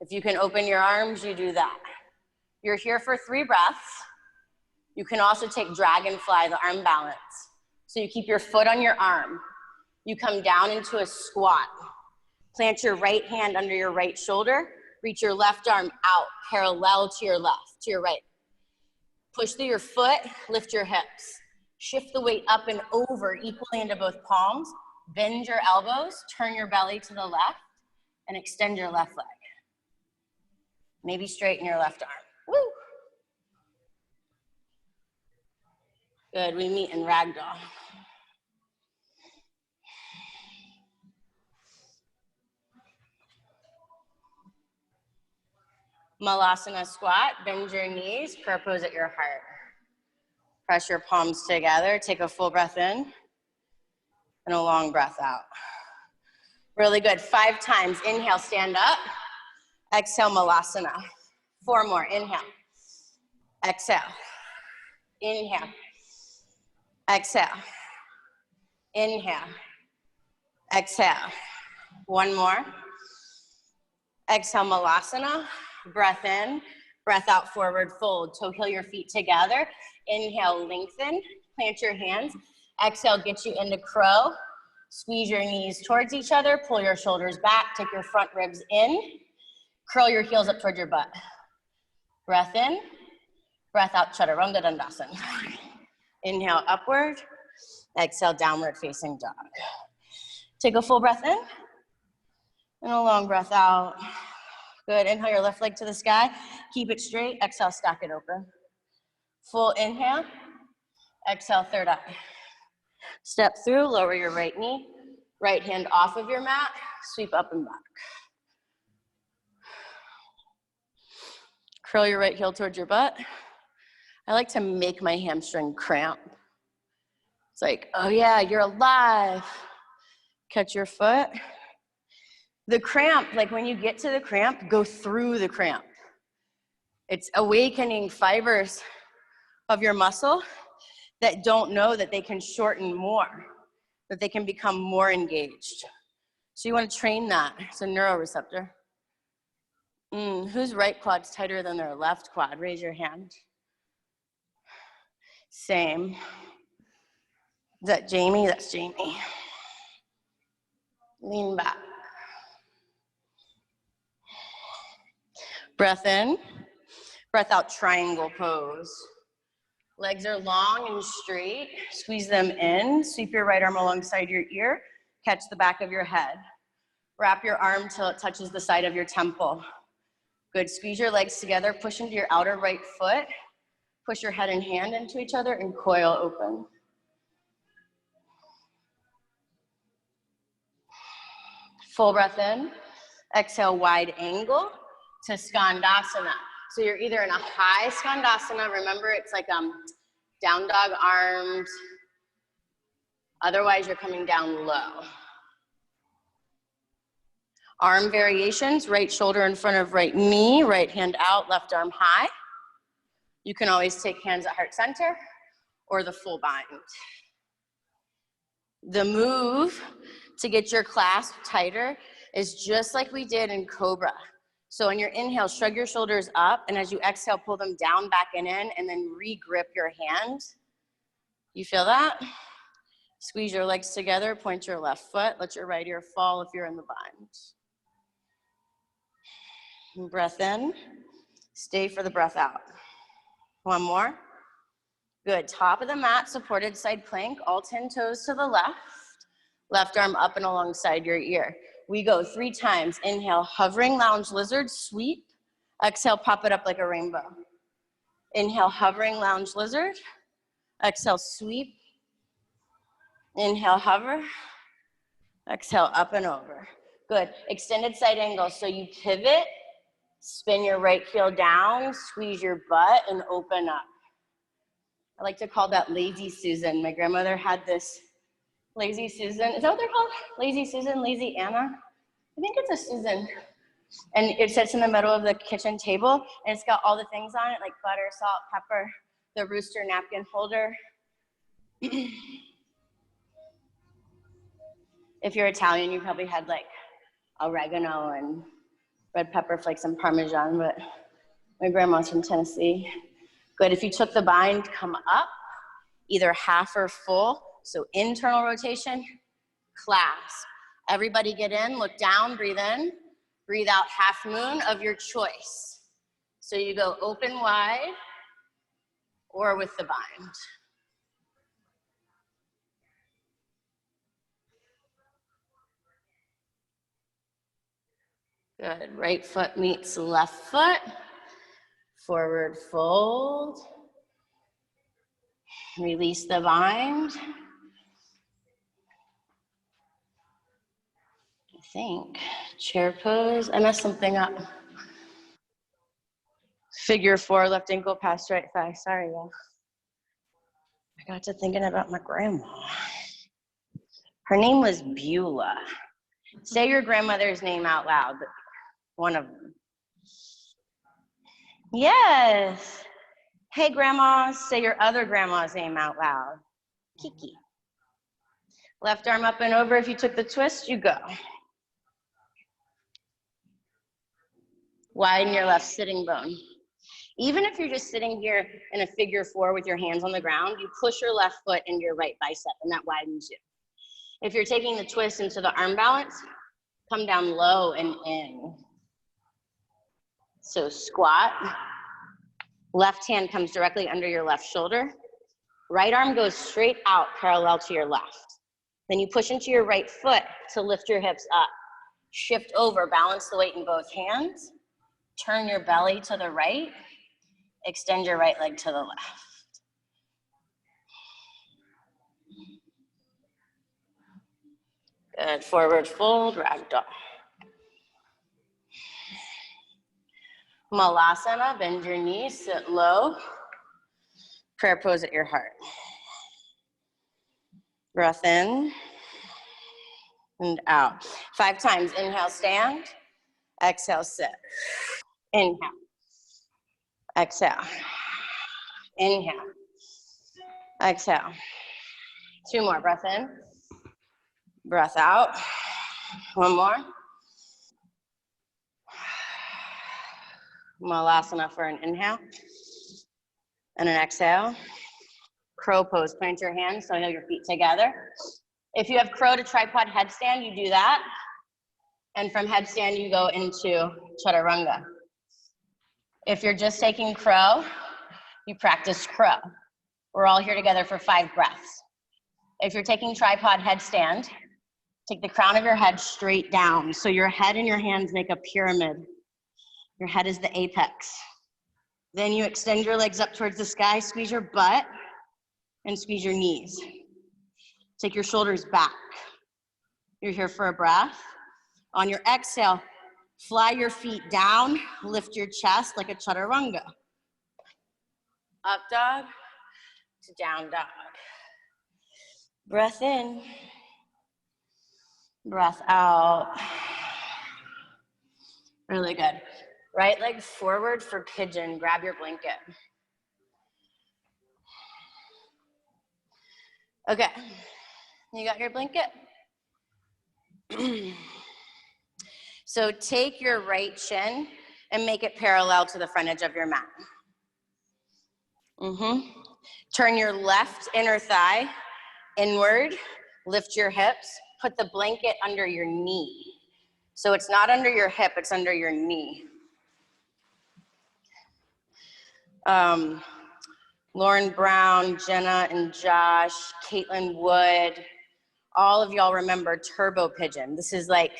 If you can open your arms, you do that. You're here for 3 breaths. You can also take dragonfly, the arm balance. So you keep your foot on your arm. You come down into a squat. Plant your right hand under your right shoulder. Reach your left arm out, parallel to your left, to your right. Push through your foot, lift your hips. Shift the weight up and over equally into both palms. Bend your elbows, turn your belly to the left, and extend your left leg. Maybe straighten your left arm. Woo! Good, we meet in ragdoll. Malasana squat, bend your knees, prayer pose at your heart. Press your palms together, take a full breath in, and a long breath out. Really good, 5 times. Inhale, stand up. Exhale, Malasana. 4 more, inhale. Exhale. Inhale. Exhale. Inhale. Exhale. 1 more. Exhale, Malasana. Breath in, breath out, forward fold. Toe heel your feet together. Inhale, lengthen, plant your hands. Exhale, get you into crow. Squeeze your knees towards each other, pull your shoulders back, take your front ribs in. Curl your heels up towards your butt. Breath in, breath out, Chaturanga Dandasana. Inhale, upward. Exhale, downward facing dog. Take a full breath in and a long breath out. Good, inhale your left leg to the sky. Keep it straight, exhale, stack it open. Full inhale, exhale, third eye. Step through, lower your right knee. Right hand off of your mat, sweep up and back. Curl your right heel towards your butt. I like to make my hamstring cramp. It's like, oh yeah, you're alive. Catch your foot. The cramp, like when you get to the cramp, go through the cramp. It's awakening fibers of your muscle that don't know that they can shorten more, that they can become more engaged. So you want to train that. It's a neuroreceptor. Whose right quad's tighter than their left quad? Raise your hand. Same. Is that Jamie? That's Jamie. Lean back. Breath in, breath out, triangle pose. Legs are long and straight. Squeeze them in. Sweep your right arm alongside your ear. Catch the back of your head. Wrap your arm till it touches the side of your temple. Good, squeeze your legs together. Push into your outer right foot. Push your head and hand into each other and coil open. Full breath in. Exhale, wide angle to Skandasana. So you're either in a high Skandasana. Remember, it's like down dog arms. Otherwise, you're coming down low. Arm variations, right shoulder in front of right knee, right hand out, left arm high. You can always take hands at heart center or the full bind. The move to get your clasp tighter is just like we did in Cobra. So on your inhale, shrug your shoulders up, and as you exhale, pull them down, back and in, and then re-grip your hand. You feel that? Squeeze your legs together, point your left foot, let your right ear fall if you're in the bind. And breath in, stay for the breath out. One more. Good, top of the mat, supported side plank, all 10 toes to the left. Left arm up and alongside your ear. We go 3 times. Inhale, hovering lounge lizard, sweep. Exhale, pop it up like a rainbow. Inhale, hovering lounge lizard. Exhale, sweep. Inhale, hover. Exhale, up and over. Good. Extended side angle. So you pivot, spin your right heel down, squeeze your butt, and open up. I like to call that lazy Susan. My grandmother had this lazy Susan. Is that what they're called? Lazy Susan, lazy Anna? I think it's a Susan. And it sits in the middle of the kitchen table, and it's got all the things on it, like butter, salt, pepper, the rooster napkin holder. If you're Italian, you probably had like oregano and red pepper flakes and Parmesan, but my grandma's from Tennessee. Good, if you took the bind, come up, either half or full. So internal rotation, clasp. Everybody get in, look down, breathe in. Breathe out, half moon of your choice. So you go open wide or with the bind. Good, right foot meets left foot. Forward fold. Release the bind. I think, chair pose. I messed something up. Figure 4, left ankle past right thigh. Sorry, y'all. I got to thinking about my grandma. Her name was Beulah. Say your grandmother's name out loud, one of them. Yes. Hey, grandma, say your other grandma's name out loud. Kiki. Left arm up and over. If you took the twist, you go. Widen your left sitting bone. Even if you're just sitting here in a figure 4 with your hands on the ground, you push your left foot into your right bicep, and that widens you. If you're taking the twist into the arm balance, come down low and in. So squat. Left hand comes directly under your left shoulder. Right arm goes straight out parallel to your left. Then you push into your right foot to lift your hips up. Shift over, balance the weight in both hands. Turn your belly to the right. Extend your right leg to the left. Good, forward fold, ragdoll. Malasana, bend your knees, sit low. Prayer pose at your heart. Breath in and out. 5 times, inhale, stand. Exhale, sit. Inhale. Exhale. Inhale. Exhale. 2 more, breath in. Breath out. 1 more. Malasana for an inhale and an exhale. Crow pose, plant your hands so you have your feet together. If you have crow to tripod headstand, you do that. And from headstand, you go into chaturanga. If you're just taking crow, you practice crow. We're all here together for 5 breaths. If you're taking tripod headstand, take the crown of your head straight down. So your head and your hands make a pyramid. Your head is the apex. Then you extend your legs up towards the sky, squeeze your butt, and squeeze your knees. Take your shoulders back. You're here for a breath. On your exhale, fly your feet down, lift your chest like a chaturanga. Up dog to down dog. Breath in, breath out. Really good. Right leg forward for pigeon. Grab your blanket. Okay, you got your blanket? So take your right shin and make it parallel to the front edge of your mat. Turn your left inner thigh inward, lift your hips, put the blanket under your knee. So it's not under your hip, it's under your knee. Lauren Brown, Jenna and Josh, Caitlin Wood, all of y'all remember turbo pigeon. This is like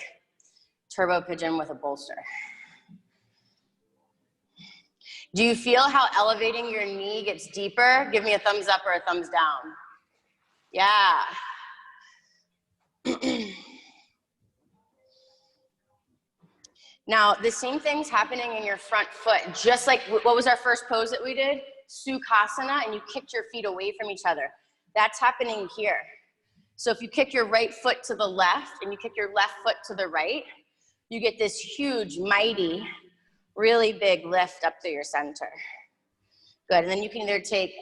turbo pigeon with a bolster. Do you feel how elevating your knee gets deeper? Give me a thumbs up or a thumbs down. Yeah. Now, the same thing's happening in your front foot, just like, what was our first pose that we did? Sukhasana, and you kicked your feet away from each other. That's happening here. So if you kick your right foot to the left and you kick your left foot to the right, you get this huge, mighty, really big lift up through your center. Good, and then you can either take,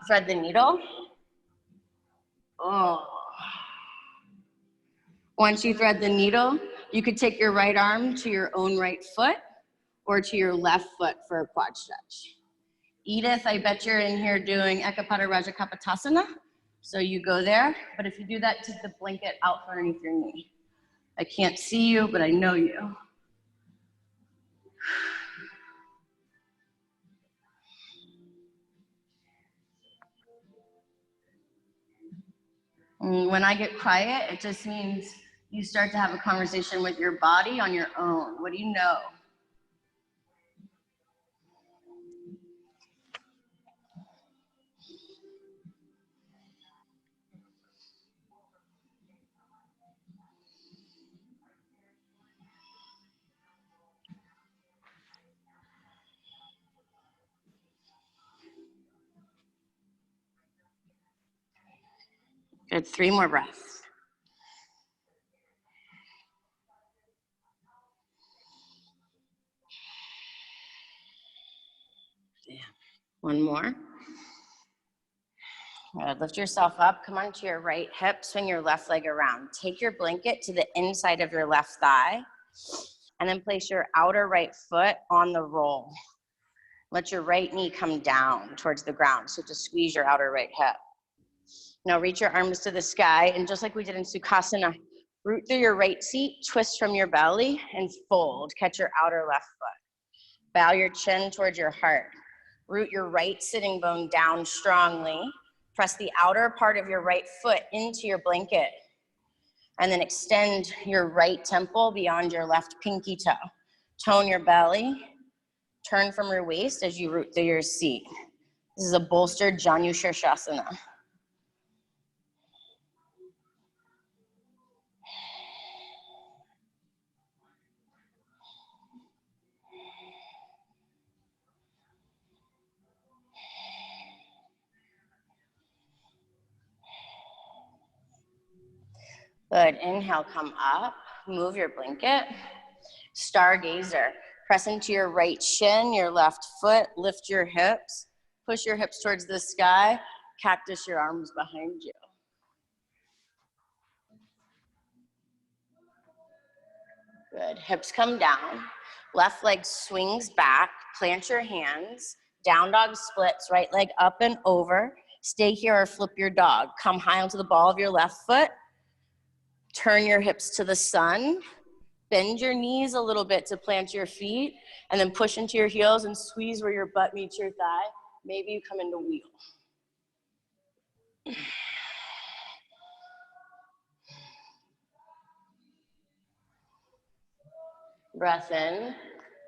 thread the needle. Oh. Once you thread the needle, you could take your right arm to your own right foot or to your left foot for a quad stretch. Edith, I bet you're in here doing Ekapada Raja Kapotasana. So you go there, but if you do that, take the blanket out from underneath your knee. I can't see you, but I know you. And when I get quiet, it just means you start to have a conversation with your body on your own. What do you know? Good, 3 more breaths. Yeah. 1 more. Good. Lift yourself up, come onto your right hip, swing your left leg around. Take your blanket to the inside of your left thigh, and then place your outer right foot on the roll. Let your right knee come down towards the ground, so just squeeze your outer right hip. Now reach your arms to the sky, and just like we did in Sukhasana, root through your right seat, twist from your belly, and fold. Catch your outer left foot. Bow your chin towards your heart. Root your right sitting bone down strongly. Press the outer part of your right foot into your blanket. And then extend your right temple beyond your left pinky toe. Tone your belly. Turn from your waist as you root through your seat. This is a bolstered Janu Shirshasana. Good, inhale, come up, move your blanket. Stargazer, press into your right shin, your left foot, lift your hips, push your hips towards the sky, cactus your arms behind you. Good, hips come down, left leg swings back, plant your hands, down dog splits, right leg up and over, stay here or flip your dog. Come high onto the ball of your left foot, turn your hips to the sun, bend your knees a little bit to plant your feet, and then push into your heels and squeeze where your butt meets your thigh. Maybe you come into wheel. Breath in,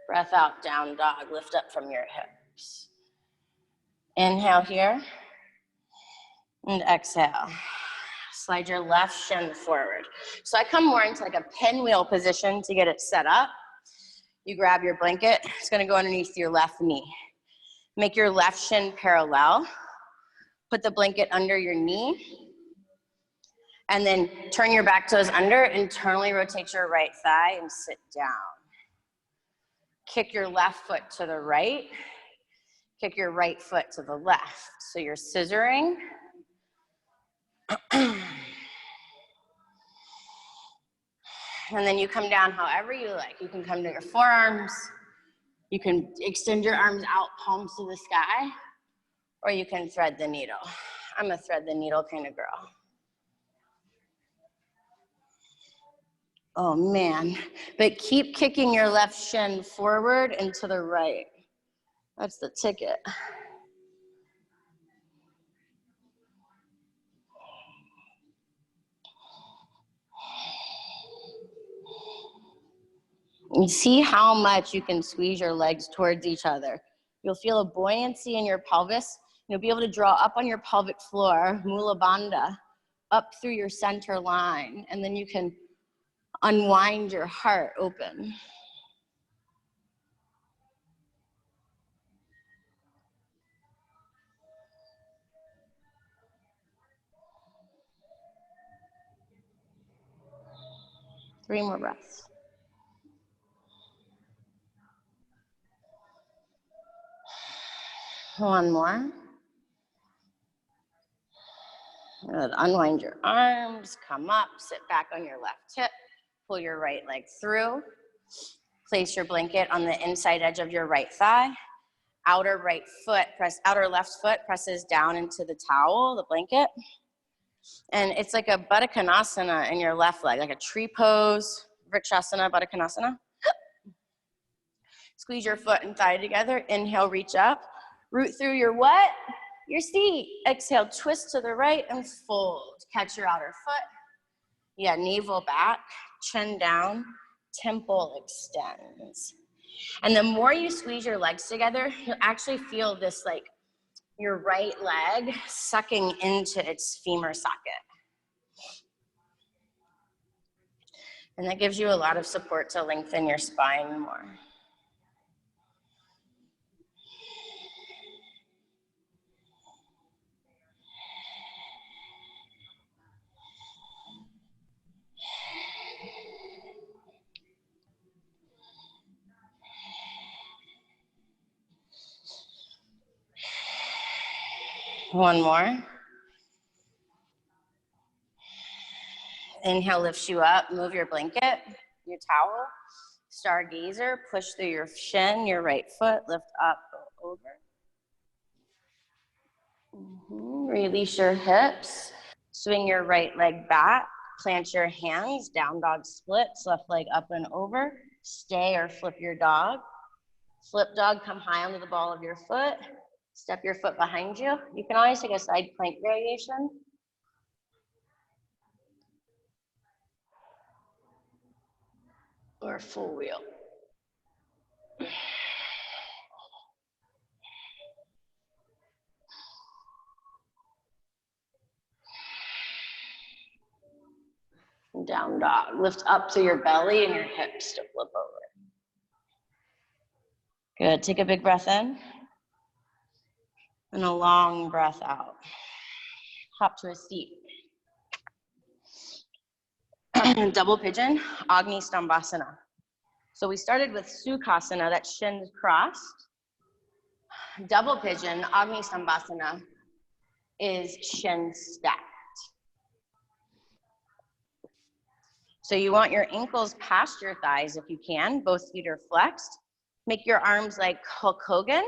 breath out, down dog. Lift up from your hips. Inhale here, and exhale. Slide your left shin forward. So I come more into like a pinwheel position to get it set up. You grab your blanket, it's gonna go underneath your left knee. Make your left shin parallel. Put the blanket under your knee. And then turn your back toes under, internally rotate your right thigh and sit down. Kick your left foot to the right. Kick your right foot to the left. So you're scissoring. And then you come down however you like. You can come to your forearms. You can extend your arms out, palms to the sky, or you can thread the needle. I'm a thread the needle kind of girl. Oh man, but keep kicking your left shin forward and to the right. That's the ticket. You see how much you can squeeze your legs towards each other. You'll feel a buoyancy in your pelvis. You'll be able to draw up on your pelvic floor, Mula Bandha, up through your center line, and then you can unwind your heart open. Three more breaths. One more. Good. Unwind your arms, come up, sit back on your left hip, pull your right leg through. Place your blanket on the inside edge of your right thigh. Outer left foot presses down into the towel, the blanket. And it's like a Baddha Konasana in your left leg, like a tree pose, Vrikshasana, Baddha Konasana. Squeeze your foot and thigh together. Inhale, reach up. Root through your what? Your seat. Exhale, twist to the right and fold. Catch your outer foot. Yeah, navel back, chin down, temple extends. And the more you squeeze your legs together, you'll actually feel this, like your right leg sucking into its femur socket. And that gives you a lot of support to lengthen your spine more. One more. Inhale lifts you up. Move your blanket, your towel. Stargazer, push through your shin, your right foot, lift up, go over. Release your hips. Swing your right leg back. Plant your hands, down dog splits, left leg up and over. Stay or flip your dog. Flip dog, come high onto the ball of your foot. Step your foot behind you. You can always take a side plank variation. Or full wheel. Down dog. Lift up to your belly and your hips to flip over. Good. Take a big breath in. And a long breath out. Hop to a seat. Double pigeon, Agni Stambhasana. So we started with Sukhasana, that's shins crossed. Double pigeon, Agni Stambhasana, is shins stacked. So you want your ankles past your thighs if you can, both feet are flexed. Make your arms like Hulk Hogan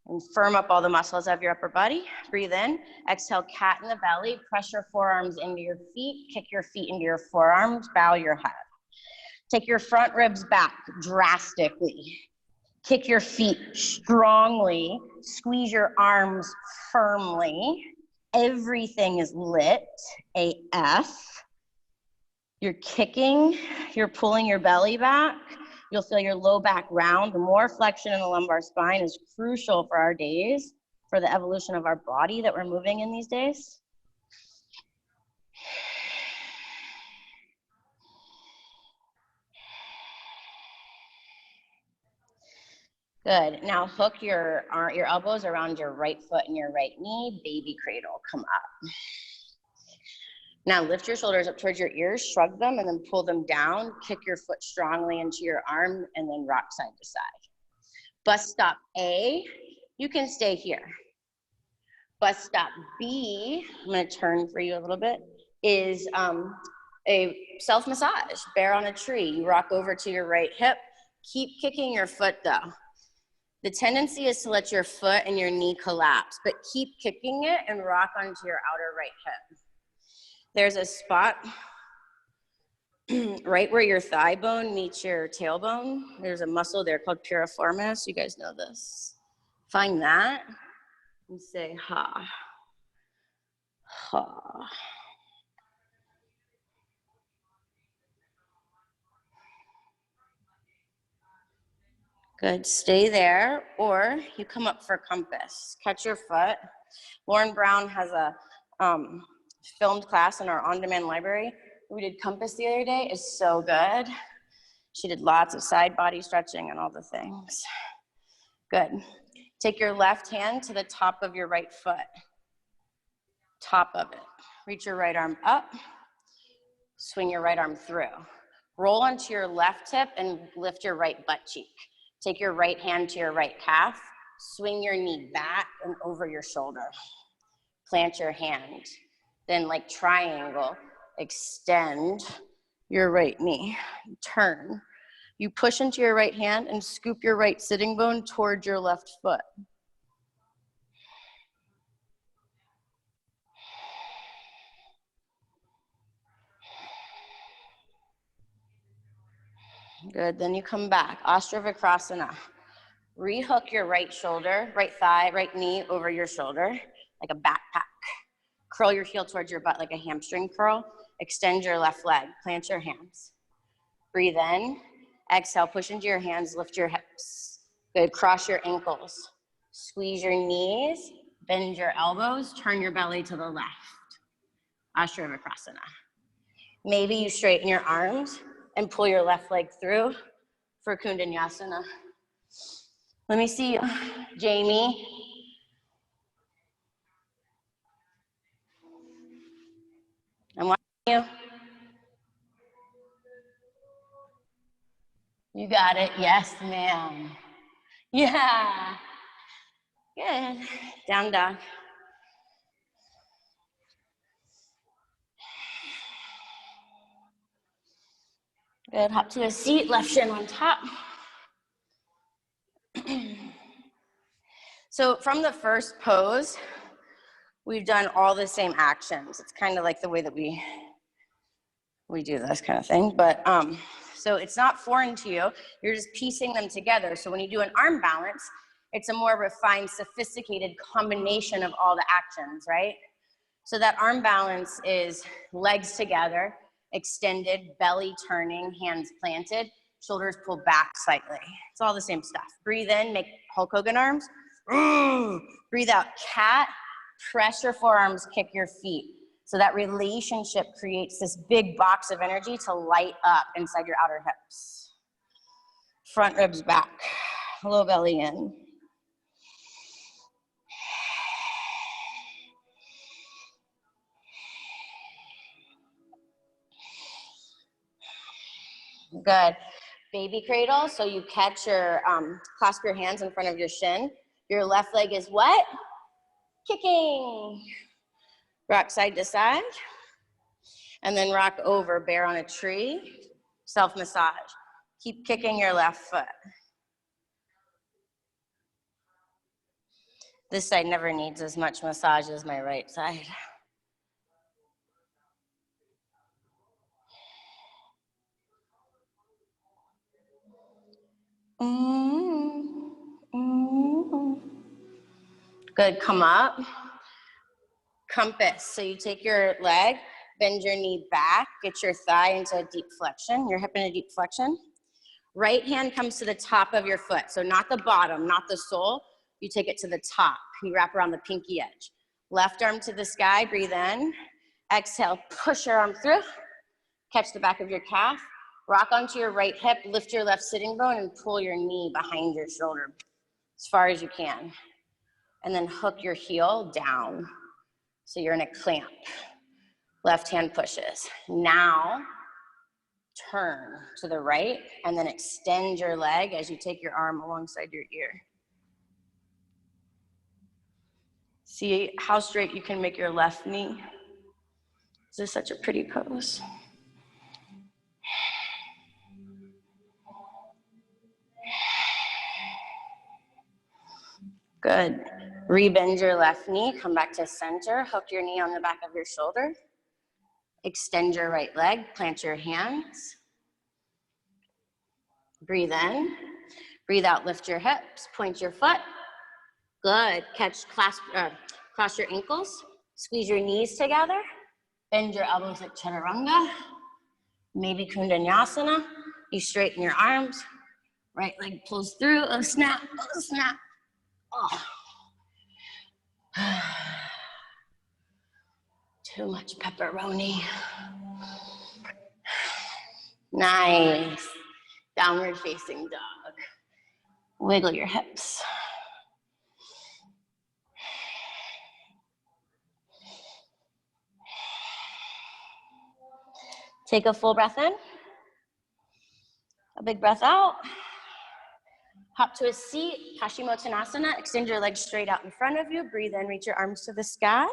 and firm up all the muscles of your upper body. Breathe in, exhale, cat in the belly, press your forearms into your feet, kick your feet into your forearms, bow your head. Take your front ribs back drastically. Kick your feet strongly, squeeze your arms firmly. Everything is lit, AF. You're kicking, you're pulling your belly back. You'll feel your low back round. More flexion in the lumbar spine is crucial for our days, for the evolution of our body that we're moving in these days. Good. Now hook your elbows around your right foot and your right knee. Baby cradle, come up. Now lift your shoulders up towards your ears, shrug them, and then pull them down. Kick your foot strongly into your arm, and then rock side to side. Bus stop A, you can stay here. Bus stop B, I'm gonna turn for you a little bit, is a self-massage, bear on a tree. You rock over to your right hip. Keep kicking your foot though. The tendency is to let your foot and your knee collapse, but keep kicking it and rock onto your outer right hip. There's a spot right where your thigh bone meets your tailbone. There's a muscle there called piriformis. You guys know this. Find that and say ha, ha. Good, stay there, or you come up for compass. Catch your foot. Lauren Brown has a filmed class in our on-demand library. We did compass the other day. It's so good. She did lots of side body stretching and all the things. Good. Take your left hand to the top of your right foot. Top of it. Reach your right arm up. Swing your right arm through. Roll onto your left hip and lift your right butt cheek. Take your right hand to your right calf. Swing your knee back and over your shoulder. Plant your hand. Then like triangle, extend your right knee. Turn. You push into your right hand and scoop your right sitting bone toward your left foot. Good, then you come back, Ashtavakrasana. Rehook your right shoulder, right thigh, right knee over your shoulder, like a backpack. Curl your heel towards your butt like a hamstring curl. Extend your left leg, plant your hands. Breathe in, exhale, push into your hands, lift your hips. Good, cross your ankles. Squeeze your knees, bend your elbows, turn your belly to the left. Ashtavakrasana. Maybe you straighten your arms and pull your left leg through for Kundanyasana. Let me see you, Jamie. I'm watching you. You got it. Yes, ma'am. Yeah. Good. Down dog. Good. Hop to a seat. Left shin on top. So from the first pose, we've done all the same actions. It's kind of like the way that we do this kind of thing. But so it's not foreign to you. You're just piecing them together. So when you do an arm balance, it's a more refined, sophisticated combination of all the actions, right? So that arm balance is legs together, extended, belly turning, hands planted, shoulders pulled back slightly. It's all the same stuff. Breathe in, make Hulk Hogan arms. Breathe out, cat. Press your forearms, kick your feet. So that relationship creates this big box of energy to light up inside your outer hips. Front ribs back, low belly in. Good. Baby cradle, so you catch your, clasp your hands in front of your shin. Your left leg is what? Kicking. Rock side to side. And then rock over, bear on a tree, self-massage. Keep kicking your left foot. This side never needs as much massage as my right side. Good, come up. Compass, so you take your leg, bend your knee back, get your thigh into a deep flexion, your hip in a deep flexion. Right hand comes to the top of your foot, so not the bottom, not the sole. You take it to the top. You wrap around the pinky edge. Left arm to the sky, breathe in. Exhale, push your arm through. Catch the back of your calf. Rock onto your right hip, lift your left sitting bone, and pull your knee behind your shoulder as far as you can. And then hook your heel down. So you're in a clamp. Left hand pushes. Now, turn to the right and then extend your leg as you take your arm alongside your ear. See how straight you can make your left knee. This is such a pretty pose. Good. Rebend your left knee, come back to center, hook your knee on the back of your shoulder. Extend your right leg, plant your hands. Breathe in, breathe out, lift your hips, point your foot. Good, cross your ankles, squeeze your knees together, bend your elbows like chaturanga, maybe kundanyasana. You straighten your arms, right leg pulls through, oh snap, oh snap. Oh. Too much pepperoni. Nice. Downward facing dog. Wiggle your hips. Take a full breath in. A big breath out. Hop to a seat, Paschimottanasana. Extend your legs straight out in front of you. Breathe in, reach your arms to the sky.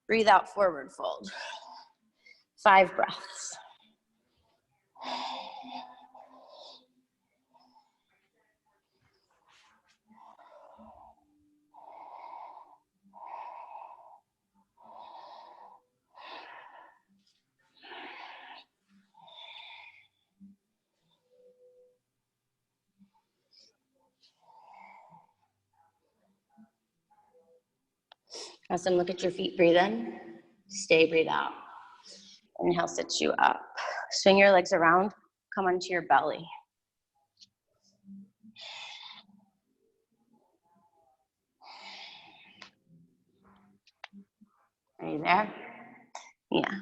Breathe out, forward fold. 5 breaths. Awesome, look at your feet, breathe in. Stay, breathe out. Inhale, sits you up. Swing your legs around, come onto your belly. Are you there? Yeah.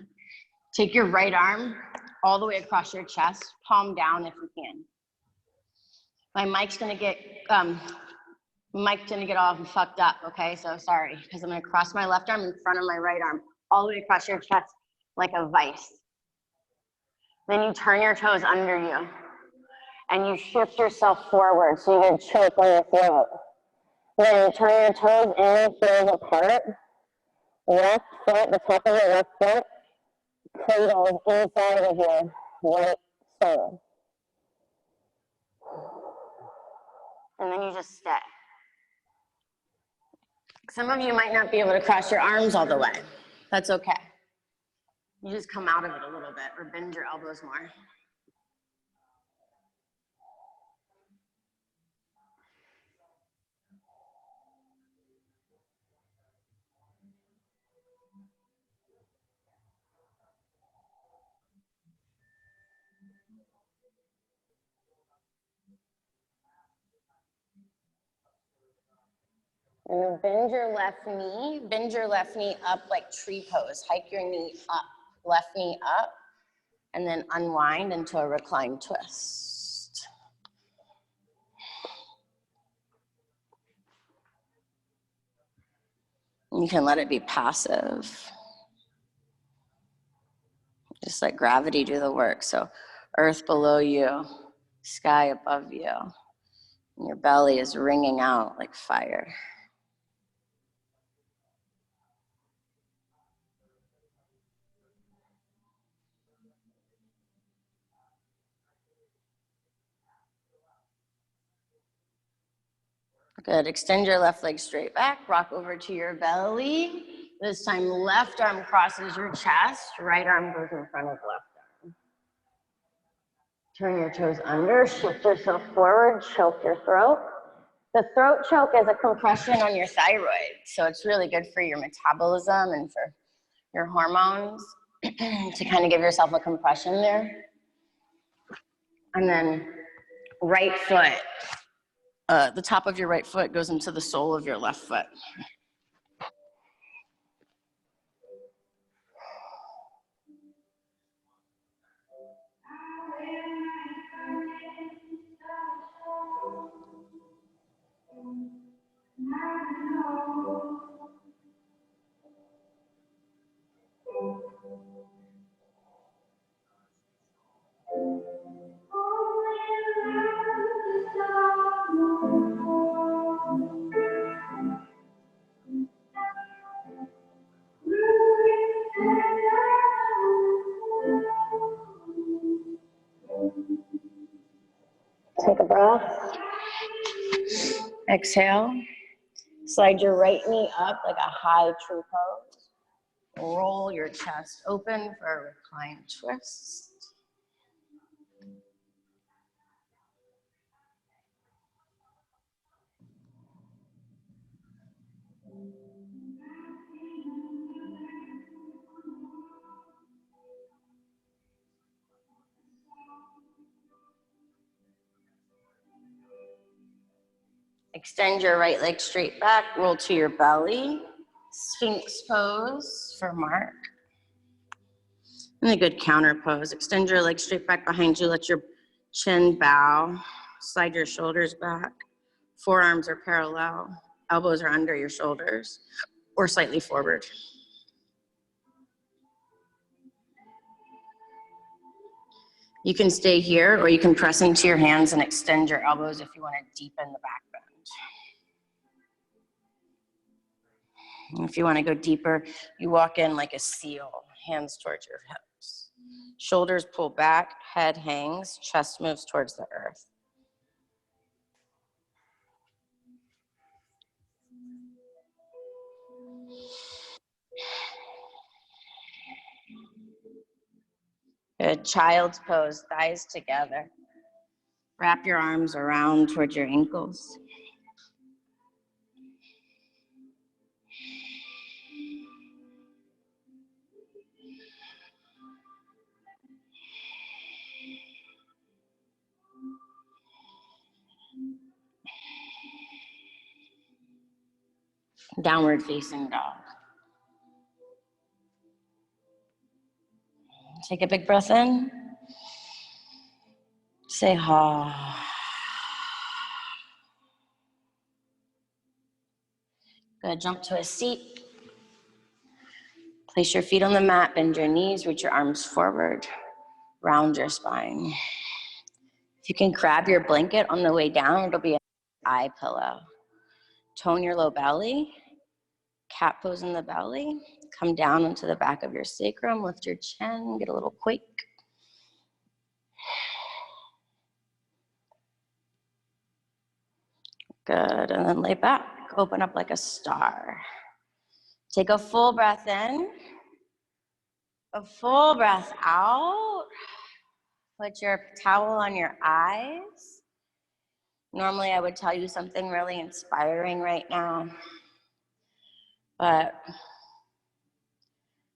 Take your right arm all the way across your chest, palm down if you can. My mic's gonna get all fucked up, okay? So sorry, because I'm gonna cross my left arm in front of my right arm, all the way across your chest like a vice. Then you turn your toes under you, and you shift yourself forward so you get a choke on your throat. Then you turn your toes in, heels apart. Left foot, the top of your left foot, cradles inside of your right sole. And then you just stay. Some of you might not be able to cross your arms all the way. That's okay. You just come out of it a little bit or bend your elbows more. And then bend your left knee up like tree pose. Hike your knee up, left knee up, and then unwind into a reclined twist. You can let it be passive. Just let gravity do the work. So earth below you, sky above you, and your belly is ringing out like fire. Good, extend your left leg straight back, rock over to your belly. This time left arm crosses your chest, right arm goes in front of left arm. Turn your toes under, shift yourself forward, choke your throat. The throat choke is a compression on your thyroid, so it's really good for your metabolism and for your hormones to kind of give yourself a compression there. And then right foot, the top of your right foot goes into the sole of your left foot. Take a breath. Exhale. Slide your right knee up like a high true pose. Roll your chest open for a reclined twist. Extend your right leg straight back, roll to your belly. Sphinx pose for Mark. And a good counter pose. Extend your leg straight back behind you, let your chin bow. Slide your shoulders back. Forearms are parallel. Elbows are under your shoulders or slightly forward. You can stay here or you can press into your hands and extend your elbows if you want to deepen the back bend. If you want to go deeper, you walk in like a seal, hands towards your hips. Shoulders pull back, head hangs, chest moves towards the earth. Good, child's pose, thighs together. Wrap your arms around towards your ankles. Downward facing dog. Take a big breath in. Say ha. Good, jump to a seat. Place your feet on the mat, bend your knees, reach your arms forward, round your spine. If you can grab your blanket on the way down, it'll be an eye pillow. Tone your low belly, cat pose in the belly. Come down into the back of your sacrum, lift your chin, get a little quake. Good, and then lay back, open up like a star. Take a full breath in, a full breath out. Put your towel on your eyes. Normally I would tell you something really inspiring right now, but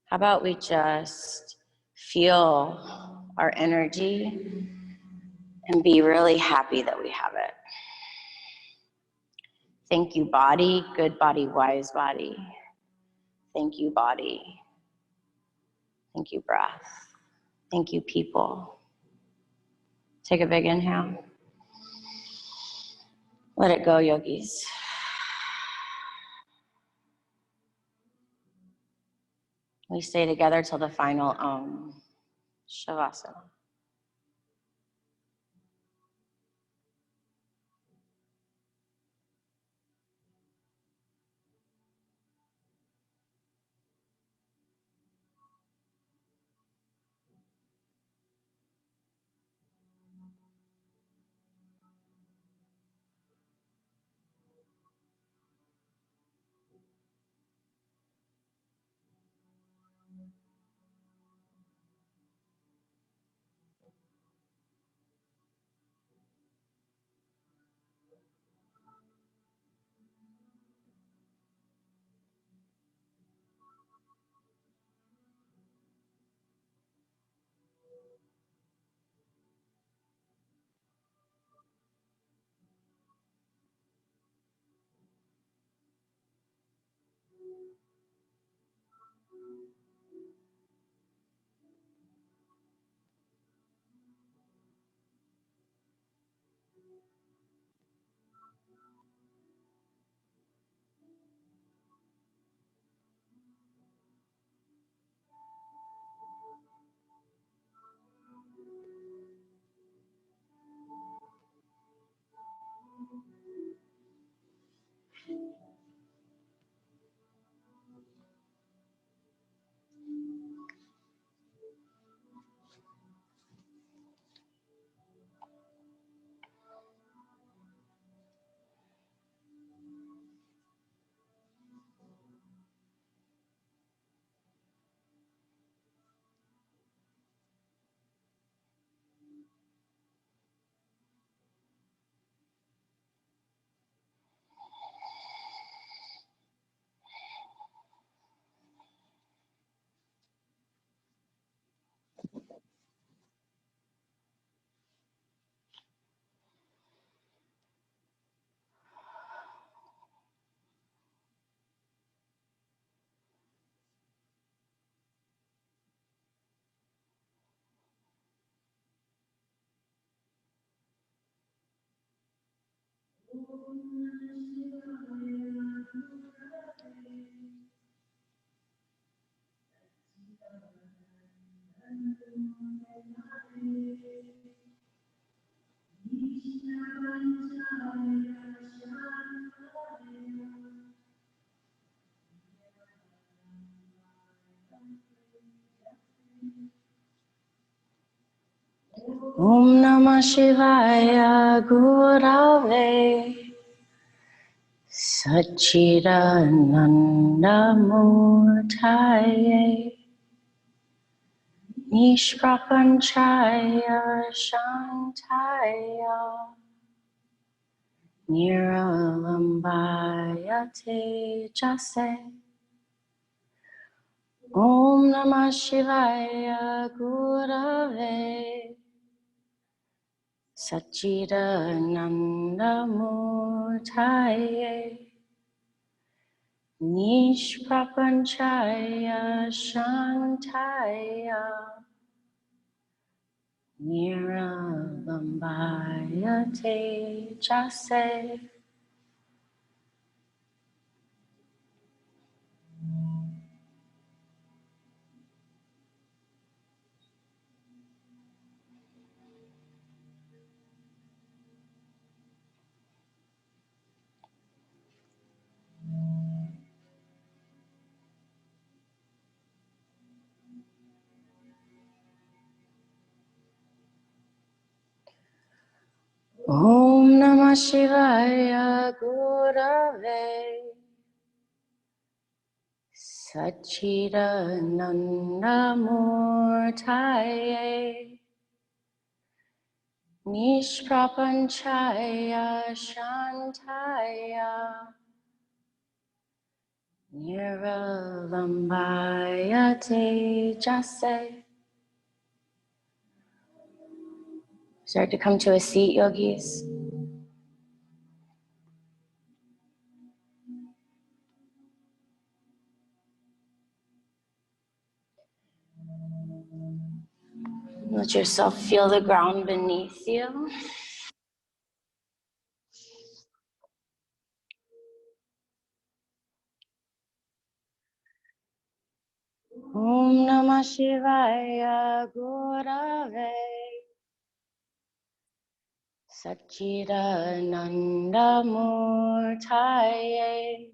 how about we just feel our energy and be really happy that we have it. Thank you, body, good body, wise body. Thank you, body. Thank you, breath. Thank you, people. Take a big inhale. Let it go, yogis. We stay together till the final Om. Shavasana. Om Namah Shivaya Gurave Satchidananda Murtaye Nishprapanchaya Shantaya Niralambaya Tejase. Om Namah Shivaya Gurave Satchidananda Murtaye Nishprapanchaya Shantaya Niralambaya Tejase. Om Namah Shivaya Gurave Satchidananda Murtaye Nishprapanchaya Shantaya Niralambaya Tejase. Start to come to a seat, yogis. Let yourself feel the ground beneath you. Om Namah Shivaya Gurave Satchidananda Murtaye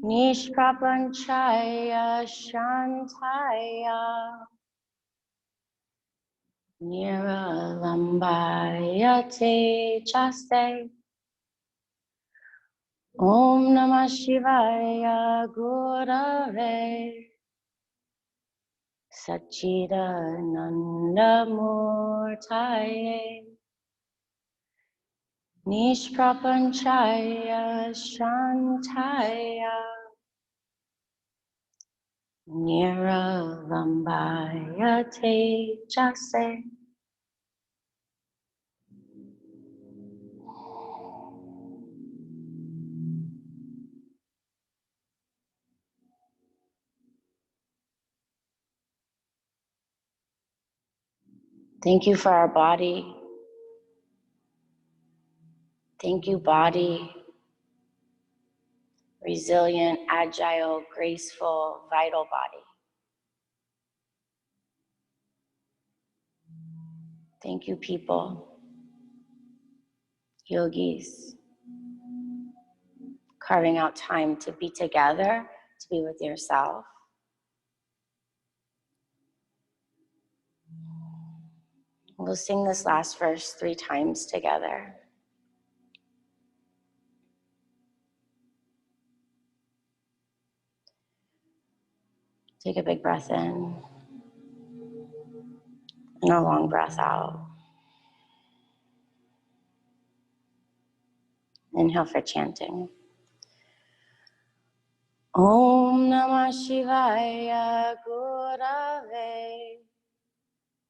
Nishprapanchaya Shantaya Niralambaya Tejase. Om Namah Shivaya Gurave Satchidananda Murtaye Nishprapanchaya Shantaya Niralambaya Tejase. Thank you for our body. Thank you, body. Resilient, agile, graceful, vital body. Thank you, people, yogis, carving out time to be together, to be with yourself. We'll sing this last verse 3 times together. Take a big breath in and a long breath out. Inhale for chanting. Om Namah Shivaya Gurave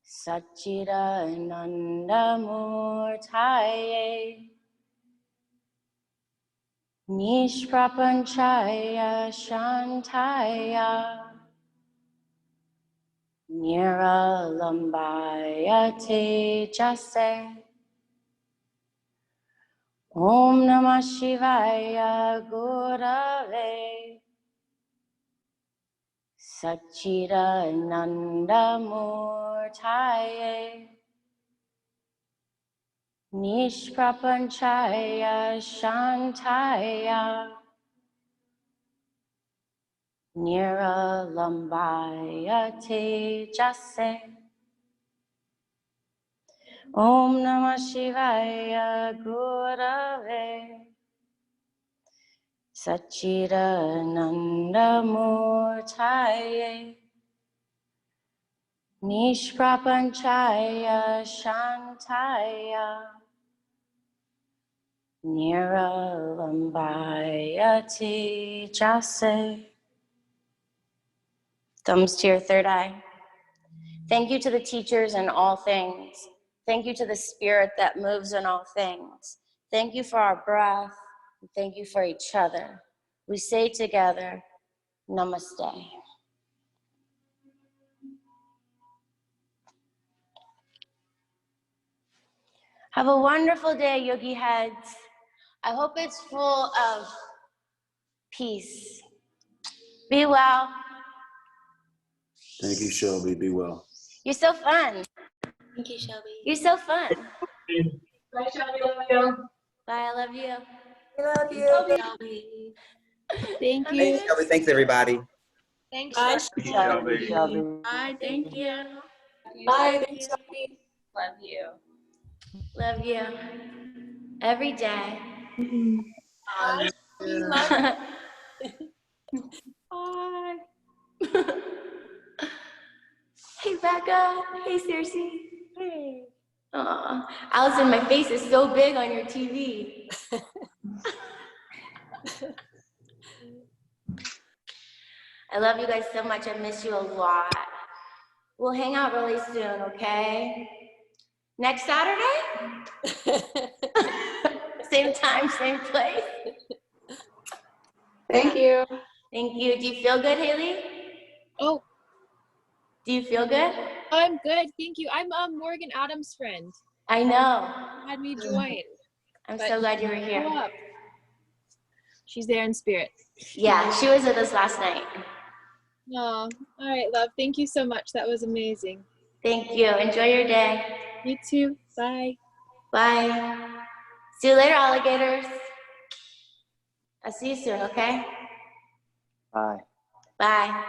Satchidananda Murtaye Nishprapanchaya Shantaya Niralambaya Tejase. Om Namah Shivaya Gurave Satchidananda Murtaye Nishprapanchaya Shantaya Niralambaya Tejase Om Namah Shivaya Gurave Satchidananda Murtaye Nishprapanchaya Shantaya Niralambaya Tejase. Thumbs to your third eye. Thank you to the teachers in all things. Thank you to the spirit that moves in all things. Thank you for our breath. Thank you for each other. We say together, Namaste. Have a wonderful day, Yogi Heads. I hope it's full of peace. Be well. Thank you, Shelby. Be well. You're so fun. Thank you, Shelby. You're so fun. Bye, Shelby. Love you. Bye, I love you. We love you. Shelby. Thank you. Thanks, Shelby. Thanks, everybody. Thanks, Bye, Shelby. Shelby. Bye, thank you. Bye. Thanks, Shelby. Love you. Love you. Every day. Bye. We love you. Bye. Hey, Becca. Hey, Circe. Hey. Aw, Allison, my face is so big on your TV. I love you guys so much. I miss you a lot. We'll hang out really soon, okay? Next Saturday? Same time, same place. Thank you. Thank you. Do you feel good, Haley? Oh, Do you feel good? I'm good, thank you. I'm Morgan Adams' friend. I know. Had me join. I'm But so glad you were here. Show up. She's there in spirit. Yeah, she was with us last night. Oh, all right, love. Thank you so much. That was amazing. Thank you. Enjoy your day. You too. Bye. Bye. See you later, alligators. I'll see you soon, okay? Bye. Bye.